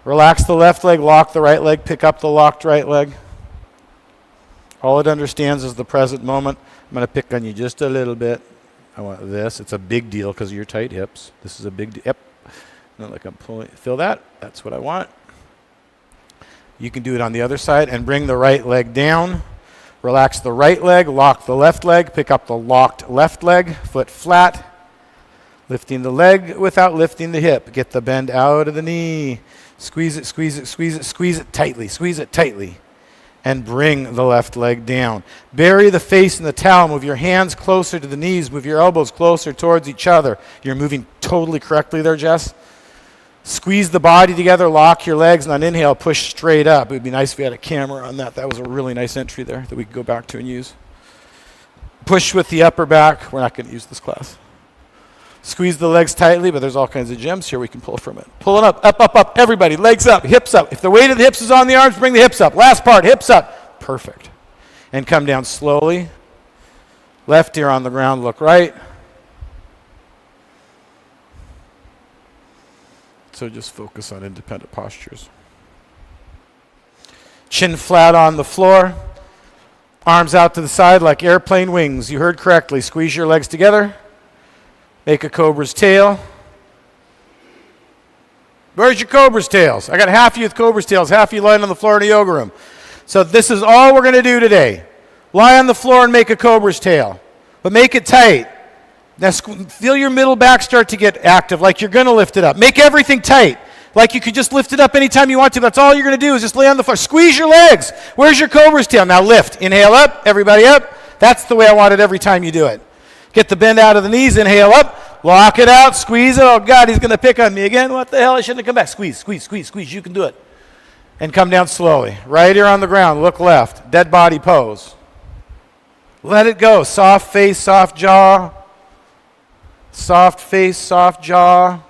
Relax the left leg, lock the right leg, pick up the locked right leg. All it understands is the present moment. I'm going to pick on you just a little bit. I want this. It's a big deal because of your tight hips. This is a big deal. Yep. Not like I'm pulling. Feel that? That's what I want. You can do it on the other side and bring the right leg down. Relax the right leg, lock the left leg, pick up the locked left leg, foot flat. Lifting the leg without lifting the hip. Get the bend out of the knee. Squeeze it, squeeze it, squeeze it, squeeze it tightly, squeeze it tightly. And bring the left leg down. Bury the face in the towel. Move your hands closer to the knees. Move your elbows closer towards each other. You're moving totally correctly there, Jess. Squeeze the body together. Lock your legs. And on inhale, push straight up. It would be nice if we had a camera on that. That was a really nice entry there that we could go back to and use. Push with the upper back. We're not going to use this class. Squeeze the legs tightly, but there's all kinds of gems here we can pull from it. Pull it up, up, up, up. Everybody, legs up, hips up. If the weight of the hips is on the arms, bring the hips up. Last part, hips up. Perfect. And come down slowly. Left ear on the ground, look right. So just focus on independent postures. Chin flat on the floor. Arms out to the side like airplane wings. You heard correctly. Squeeze your legs together. Make a cobra's tail. Where's your cobra's tails? I got half of you with cobra's tails, half of you lying on the floor in the yoga room. So this is all we're going to do today. Lie on the floor and make a cobra's tail. But make it tight. Now feel your middle back start to get active, like you're going to lift it up. Make everything tight, like you could just lift it up anytime you want to. That's all you're going to do is just lay on the floor. Squeeze your legs. Where's your cobra's tail? Now lift. Inhale up. Everybody up. That's the way I want it every time you do it. Get the bend out of the knees, inhale up, lock it out, squeeze it. Oh, God, he's going to pick on me again. What the hell? I shouldn't have come back. Squeeze, squeeze, squeeze, squeeze. You can do it. And come down slowly. Right ear on the ground, look left. Dead body pose. Let it go. Soft face, soft jaw. Soft face, soft jaw.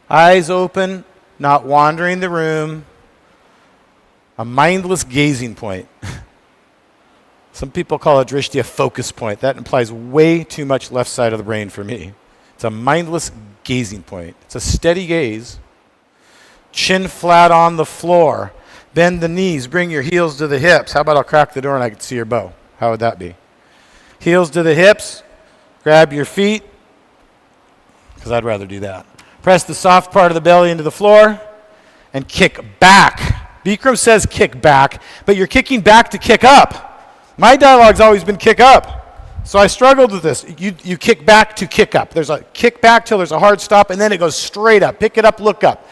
Eyes open, not wandering the room. A mindless gazing point. Some people call it drishti a focus point. That implies way too much left side of the brain for me. It's a mindless gazing point. It's a steady gaze. Chin flat on the floor. Bend the knees. Bring your heels to the hips. How about I'll crack the door and I can see your bow? How would that be? Heels to the hips. Grab your feet, because I'd rather do that. Press the soft part of the belly into the floor and kick back. Bikram says kick back, but you're kicking back to kick up. My dialogue's always been kick up. So I struggled with this. You kick back to kick up. There's a kick back till there's a hard stop, and then it goes straight up. Pick it up, look up.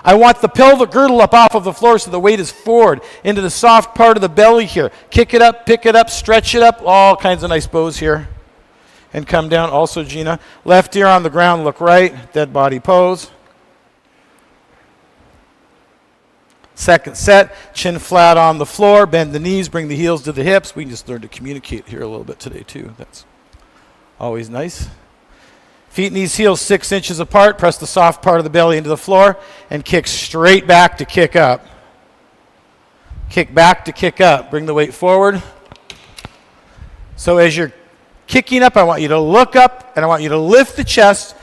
I want the pelvic girdle up off of the floor so the weight is forward into the soft part of the belly here. Kick it up, pick it up, stretch it up. All kinds of nice bows here. And come down. Also, Gina. Left ear on the ground, look right. Dead body pose. Second set, chin flat on the floor, bend the knees, bring the heels to the hips. We can just learn to communicate here a little bit today too. That's always nice. Feet, knees, heels 6 inches apart. Press the soft part of the belly into the floor and kick straight back to kick up. Kick back to kick up. Bring the weight forward. So as you're kicking up, I want you to look up and I want you to lift the chest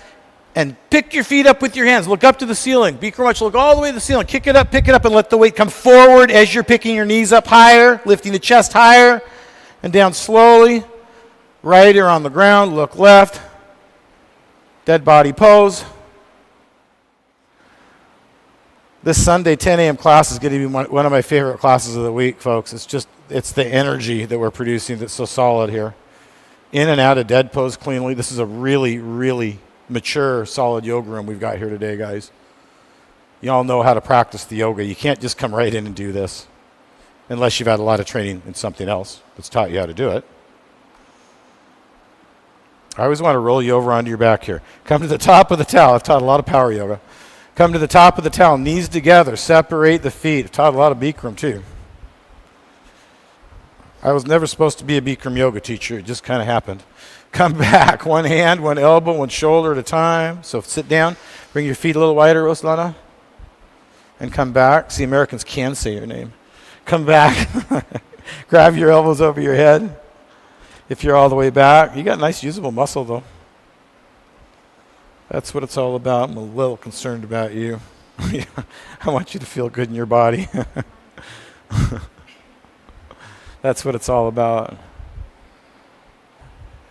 and pick your feet up with your hands. Look up to the ceiling. Bikram much, look all the way to the ceiling. Kick it up, and let the weight come forward as you're picking your knees up higher, lifting the chest higher, and down slowly. Right ear on the ground, look left. Dead body pose. This Sunday 10 a.m. class is going to be one of my favorite classes of the week, folks. It's the energy that we're producing that's so solid here. In and out of dead pose cleanly. This is a really, really mature, solid yoga room we've got here today, guys. You all know how to practice the yoga. You can't just come right in and do this unless you've had a lot of training in something else that's taught you how to do it. I always want to roll you over onto your back here. Come to the top of the towel. I've taught a lot of power yoga. Come to the top of the towel, knees together, separate the feet. I've taught a lot of Bikram too. I was never supposed to be a Bikram yoga teacher. It just kind of happened. Come back. One hand, one elbow, one shoulder at a time. So sit down. Bring your feet a little wider, Roslana. And come back. See, Americans can say your name. Come back. Grab your elbows over your head. If you're all the way back. You got nice usable muscle, though. That's what it's all about. I'm a little concerned about you. I want you to feel good in your body. That's what it's all about.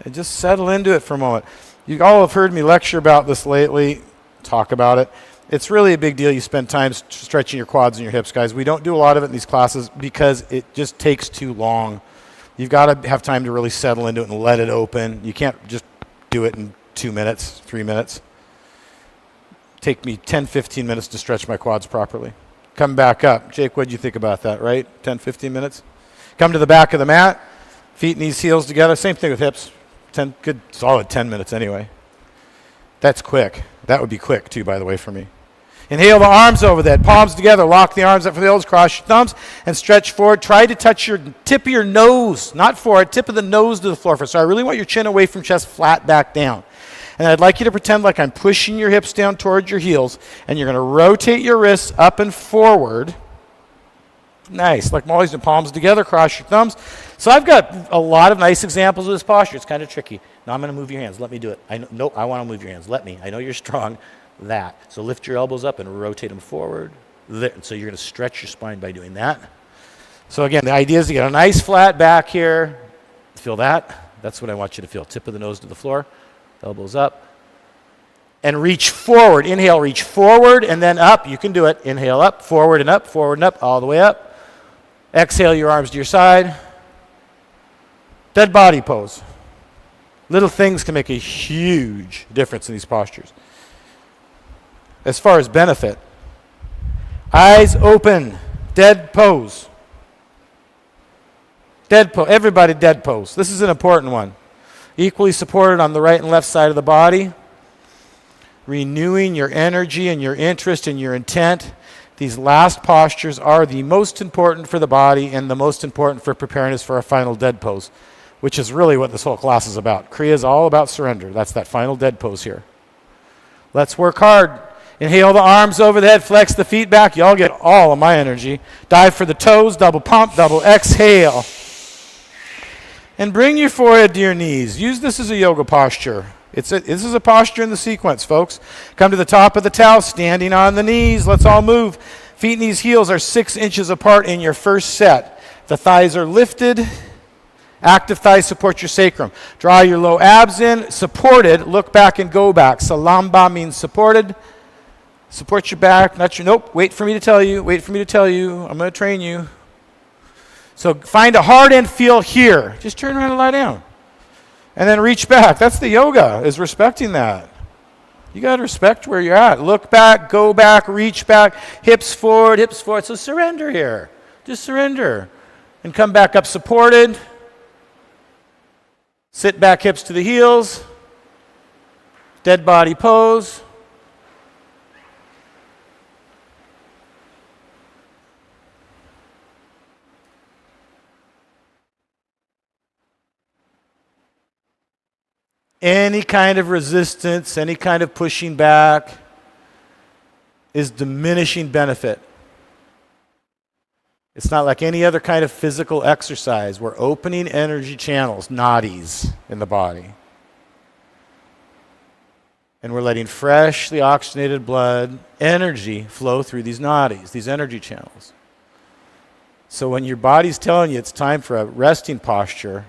And just settle into it for a moment. You all have heard me lecture about this lately, talk about it. It's really a big deal. You spend time stretching your quads and your hips, guys. We don't do a lot of it in these classes because it just takes too long. You've got to have time to really settle into it and let it open. You can't just do it in 2 minutes, 3 minutes. Take me 10, 15 minutes to stretch my quads properly. Come back up. Jake, what did you think about that, right? 10, 15 minutes? Come to the back of the mat. Feet, knees, heels together. Same thing with hips. 10, good, solid 10 minutes anyway. That's quick. That would be quick too, by the way, for me. Inhale the arms over that. Palms together. Lock the arms up for the elbows. Cross your thumbs and stretch forward. Try to touch your tip of your nose, not forehead, tip of the nose to the floor first. So I really want your chin away from chest, flat back down. And I'd like you to pretend like I'm pushing your hips down towards your heels, and you're going to rotate your wrists up and forward. Nice, like Molly's doing, palms together, cross your thumbs. So I've got a lot of nice examples of this posture. It's kind of tricky. Now I'm going to move your hands. Let me do it. Nope, I want to move your hands. Let me. I know you're strong. That. So lift your elbows up and rotate them forward. So you're going to stretch your spine by doing that. So again, the idea is to get a nice flat back here. Feel that? That's what I want you to feel. Tip of the nose to the floor. Elbows up. And reach forward. Inhale, reach forward and then up. You can do it. Inhale up, forward and up, all the way up. Exhale your arms to your side. Dead body pose. Little things can make a huge difference in these postures. As far as benefit, eyes open, dead pose. Dead pose. Everybody dead pose. This is an important one. Equally supported on the right and left side of the body. Renewing your energy and your interest and your intent. These last postures are the most important for the body and the most important for preparing us for our final dead pose, which is really what this whole class is about. Kriya is all about surrender. That's that final dead pose here. Let's work hard. Inhale the arms over the head, flex the feet back. Y'all get all of my energy. Dive for the toes, double pump, double exhale. And bring your forehead to your knees. Use this as a yoga posture. This is a posture in the sequence, folks. Come to the top of the towel, standing on the knees. Let's all move. Feet, knees, heels are 6 inches apart in your first set. The thighs are lifted. Active thighs support your sacrum. Draw your low abs in. Supported. Look back and go back. Salamba means supported. Support your back. Not your, nope. Wait for me to tell you. Wait for me to tell you. I'm going to train you. So find a hard end feel here. Just turn around and lie down. And then reach back. That's the yoga, is respecting that. You got to respect where you're at. Look back, go back, reach back, hips forward, hips forward. So surrender here. Just surrender. And come back up supported. Sit back, hips to the heels. Dead body pose. Any kind of resistance, any kind of pushing back is diminishing benefit. It's not like any other kind of physical exercise. We're opening energy channels, nadis in the body. And we're letting freshly oxygenated blood, energy flow through these nadis, these energy channels. So when your body's telling you it's time for a resting posture,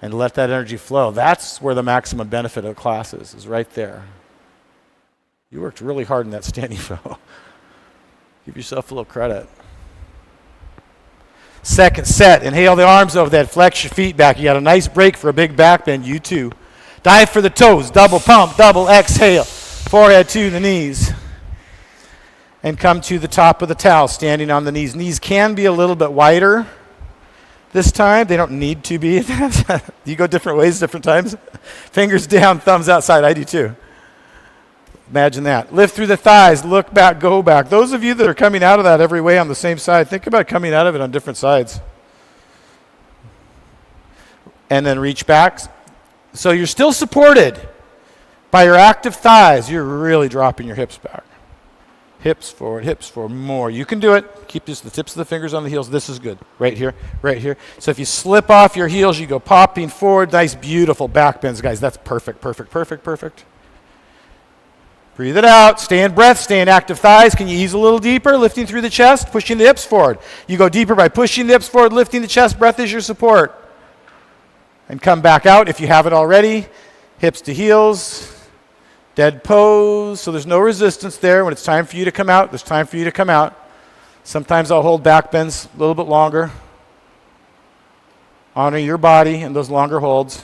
and let that energy flow. That's where the maximum benefit of the class is right there. You worked really hard in that standing flow. Give yourself a little credit. Second set, inhale the arms over that, flex your feet back. You got a nice break for a big back bend, you too. Dive for the toes, double pump, double exhale. Forehead to the knees. And come to the top of the towel, standing on the knees. Knees can be a little bit wider. This time, they don't need to be. You go different ways, different times. Fingers down, thumbs outside. I do too. Imagine that. Lift through the thighs, look back, go back. Those of you that are coming out of that every way on the same side, think about coming out of it on different sides. And then reach back. So you're still supported by your active thighs. You're really dropping your hips back. Hips forward, more. You can do it. Keep just the tips of the fingers on the heels. This is good. Right here, right here. So if you slip off your heels, you go popping forward. Nice, beautiful back bends, guys. That's perfect, perfect, perfect, perfect. Breathe it out. Stay in breath. Stay in active thighs. Can you ease a little deeper? Lifting through the chest, pushing the hips forward. You go deeper by pushing the hips forward, lifting the chest. Breath is your support. And come back out if you haven't already. Hips to heels. Dead pose, so there's no resistance there. When it's time for you to come out, there's time for you to come out. Sometimes I'll hold back bends a little bit longer. Honor your body in those longer holds.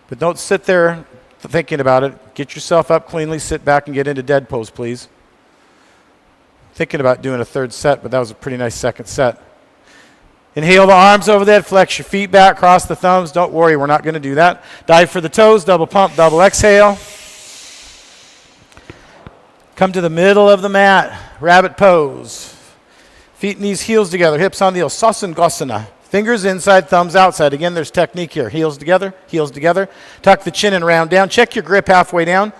But don't sit there thinking about it. Get yourself up cleanly, sit back and get into dead pose, please. Thinking about doing a third set, but that was a pretty nice second set. Inhale the arms over the head, flex your feet back, cross the thumbs. Don't worry, we're not going to do that. Dive for the toes, double pump, double exhale. Come to the middle of the mat, rabbit pose. Feet, knees, heels together, hips on the heels, Sasana. Fingers inside, thumbs outside. Again, there's technique here. Heels together, heels together. Tuck the chin and round down. Check your grip halfway down.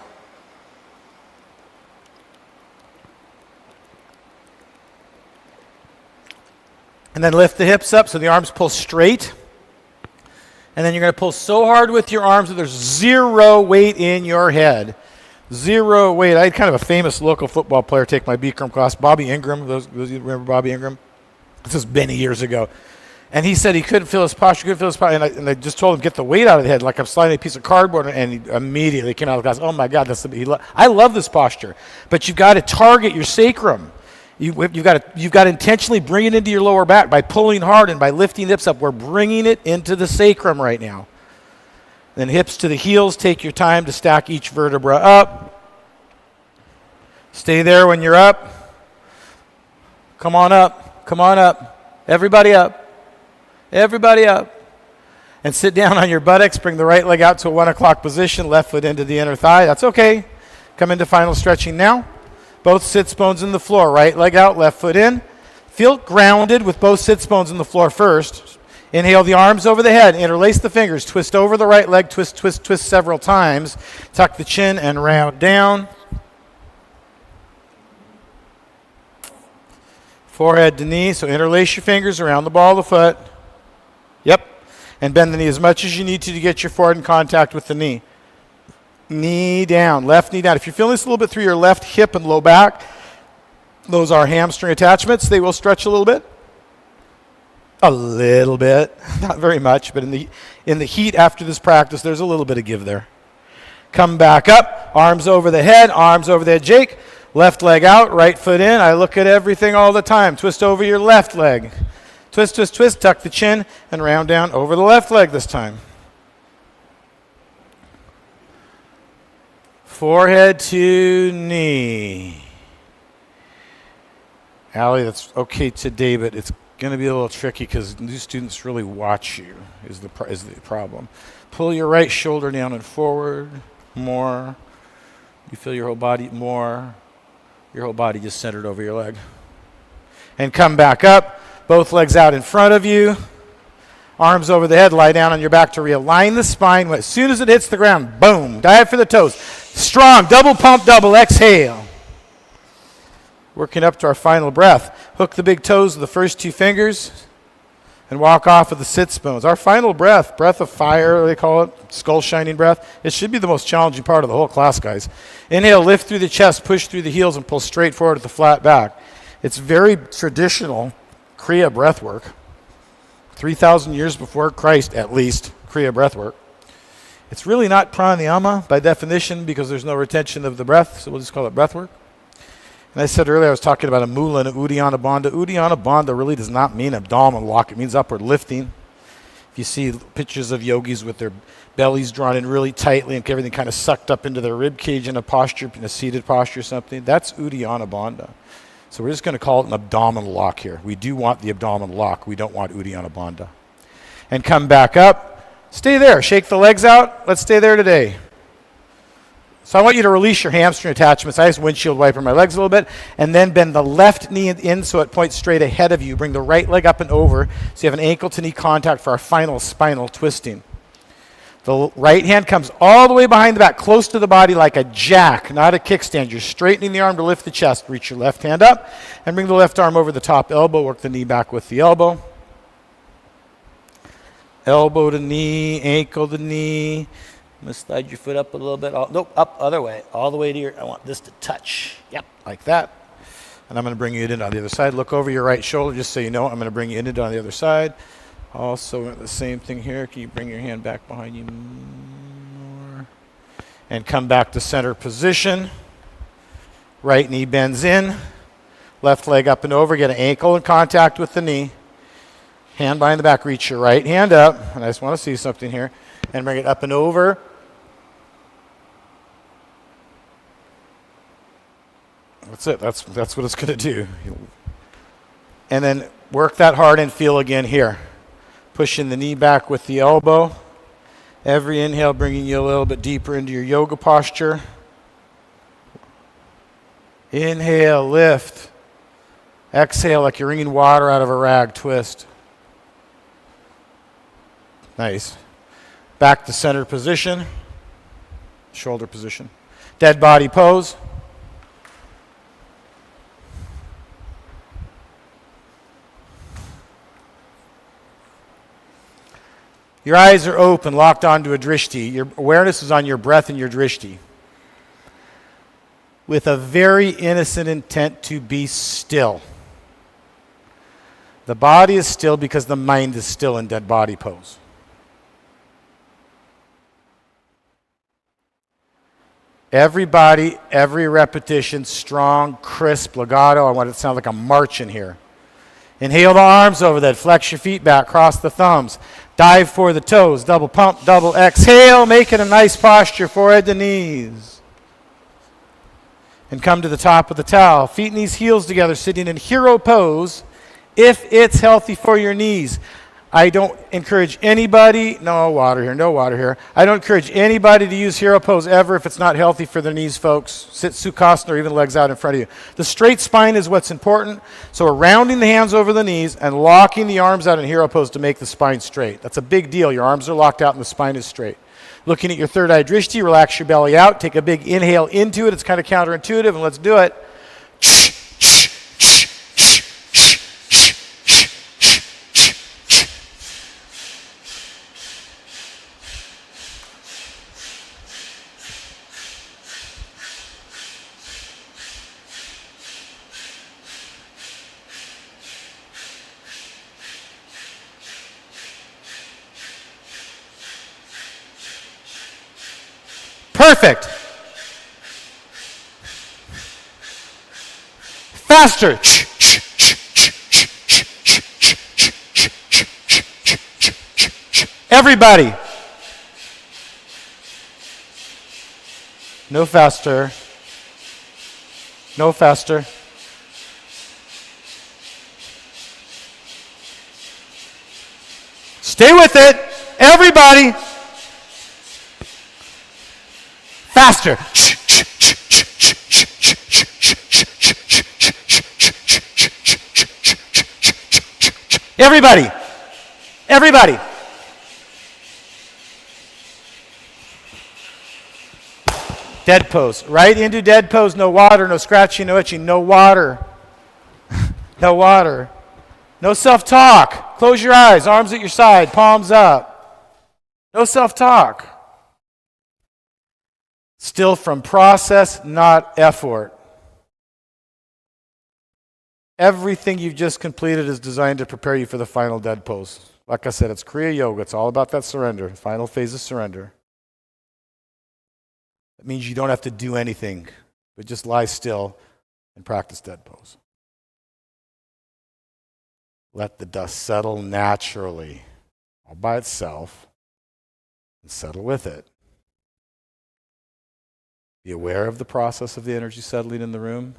And then lift the hips up so the arms pull straight. And then you're going to pull so hard with your arms that there's zero weight in your head. Zero weight. I had kind of a famous local football player take my Bikram class, Bobby Ingram. Those you remember Bobby Ingram? This was many years ago. And he said he couldn't feel his posture, and I just told him, get the weight out of the head, like I'm sliding a piece of cardboard, and he immediately came out of the class, oh my God, I love this posture. But you've got to target your sacrum. You've got to intentionally bring it into your lower back by pulling hard and by lifting the hips up. We're bringing it into the sacrum right now. Then hips to the heels. Take your time to stack each vertebra up. Stay there when you're up. Come on up. Come on up. Everybody up. Everybody up. And sit down on your buttocks. Bring the right leg out to a 1 o'clock position. Left foot into the inner thigh. That's okay. Come into final stretching now. Both sits bones in the floor. Right leg out, left foot in. Feel grounded with both sits bones in the floor first. Inhale the arms over the head. Interlace the fingers. Twist over the right leg. Twist, twist, twist several times. Tuck the chin and round down. Forehead to knee. So interlace your fingers around the ball of the foot. Yep. And bend the knee as much as you need to get your forehead in contact with the knee. Knee down. Left knee down. If you're feeling this a little bit through your left hip and low back, those are hamstring attachments. They will stretch a little bit. A little bit, not very much, but in the heat after this practice, there's a little bit of give there. Come back up, arms over the head, Jake. Left leg out, right foot in. I look at everything all the time. Twist over your left leg. Twist, twist, twist, tuck the chin, and round down over the left leg this time. Forehead to knee. Allie, that's okay today, but it's going to be a little tricky because new students really watch you is the problem. Pull your right shoulder down and forward more. You feel your whole body more. Your whole body just centered over your leg. And come back up. Both legs out in front of you. Arms over the head. Lie down on your back to realign the spine. As soon as it hits the ground, boom. Dive for the toes. Strong. Double pump, double exhale. Working up to our final breath. Hook the big toes with the first two fingers and walk off with the sits bones. Our final breath, breath of fire, they call it, skull shining breath. It should be the most challenging part of the whole class, guys. Inhale, lift through the chest, push through the heels, and pull straight forward at the flat back. It's very traditional Kriya breath work. 3,000 years before Christ, at least, Kriya breath work. It's really not pranayama by definition because there's no retention of the breath, so we'll just call it breath work. And I said earlier I was talking about a mula and a uddiyana bandha. Uddiyana bandha really does not mean abdominal lock. It means upward lifting. If you see pictures of yogis with their bellies drawn in really tightly and everything kind of sucked up into their rib cage in a posture, in a seated posture or something, that's uddiyana bandha. So we're just going to call it an abdominal lock here. We do want the abdominal lock. We don't want uddiyana bandha. And come back up. Stay there. Shake the legs out. Let's stay there today. So I want you to release your hamstring attachments. I just windshield wiper my legs a little bit, and then bend the left knee in so it points straight ahead of you. Bring the right leg up and over so you have an ankle to knee contact for our final spinal twisting. The right hand comes all the way behind the back, close to the body like a jack, not a kickstand. You're straightening the arm to lift the chest. Reach your left hand up and bring the left arm over the top elbow. Work the knee back with the elbow. Elbow to knee, ankle to knee. I'm going to slide your foot up a little bit. Nope, up, other way. All the way to your, I want this to touch. Yep, like that. And I'm going to bring you in on the other side. Look over your right shoulder just so you know. I'm going to bring you in on the other side. Also, the same thing here. Can you bring your hand back behind you more? And come back to center position. Right knee bends in. Left leg up and over. Get an ankle in contact with the knee. Hand behind the back. Reach your right hand up. And I just want to see something here. And bring it up and over. That's it. That's what it's going to do. And then work that hard and feel again here. Pushing the knee back with the elbow. Every inhale bringing you a little bit deeper into your yoga posture. Inhale, lift. Exhale like you're wringing water out of a rag, twist. Nice. Back to center position. Shoulder position. Dead body pose. Your eyes are open, locked onto a drishti. Your awareness is on your breath and your drishti. With a very innocent intent to be still. The body is still because the mind is still in dead body pose. Every body, every repetition, strong, crisp, legato. I want it to sound like I'm marching here. Inhale the arms over that. Flex your feet back. Cross the thumbs. Dive for the toes. Double pump, double exhale. Make it a nice posture. Forehead to knees. And come to the top of the towel. Feet, knees, heels together. Sitting in hero pose if it's healthy for your knees. I don't encourage anybody, no water here. I don't encourage anybody to use hero pose ever if it's not healthy for their knees, folks. Sit Sukhasana or even legs out in front of you. The straight spine is what's important. So we're rounding the hands over the knees and locking the arms out in hero pose to make the spine straight. That's a big deal. Your arms are locked out and the spine is straight. Looking at your third eye drishti, relax your belly out. Take a big inhale into it. It's kind of counterintuitive, and let's do it. Perfect. Faster. Everybody. No faster. No faster. Stay with it. Everybody. Faster. Everybody. Everybody. Dead pose. Right into dead pose. No water, no scratching, no itching. No water. No water. No self-talk. Close your eyes. Arms at your side. Palms up. No self-talk. Still from process, not effort. Everything you've just completed is designed to prepare you for the final dead pose. Like I said, it's Kriya Yoga. It's all about that surrender. The final phase is surrender. It means you don't have to do anything, but just lie still and practice dead pose. Let the dust settle naturally, all by itself, and settle with it. Be aware of the process of the energy settling in the room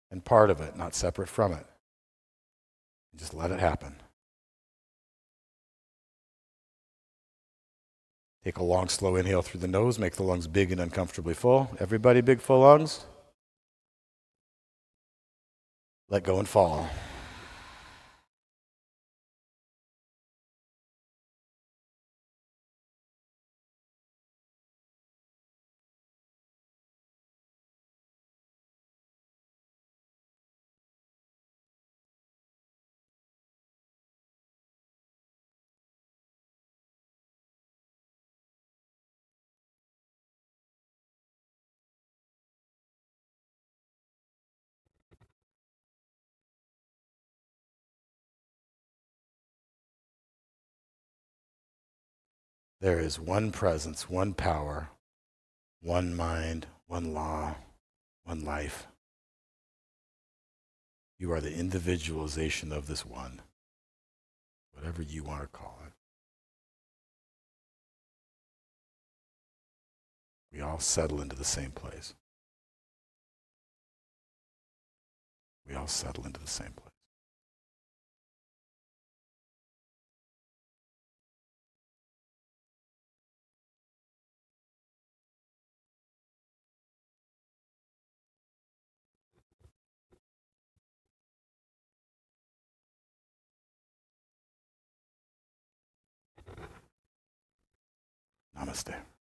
and part of it, not separate from it. Just let it happen. Take a long, slow inhale through the nose. Make the lungs big and uncomfortably full. Everybody, big, full lungs. Let go and fall. There is one presence, one power, one mind, one law, one life. You are the individualization of this one, whatever you want to call it. We all settle into the same place. We all settle into the same place. Namaste.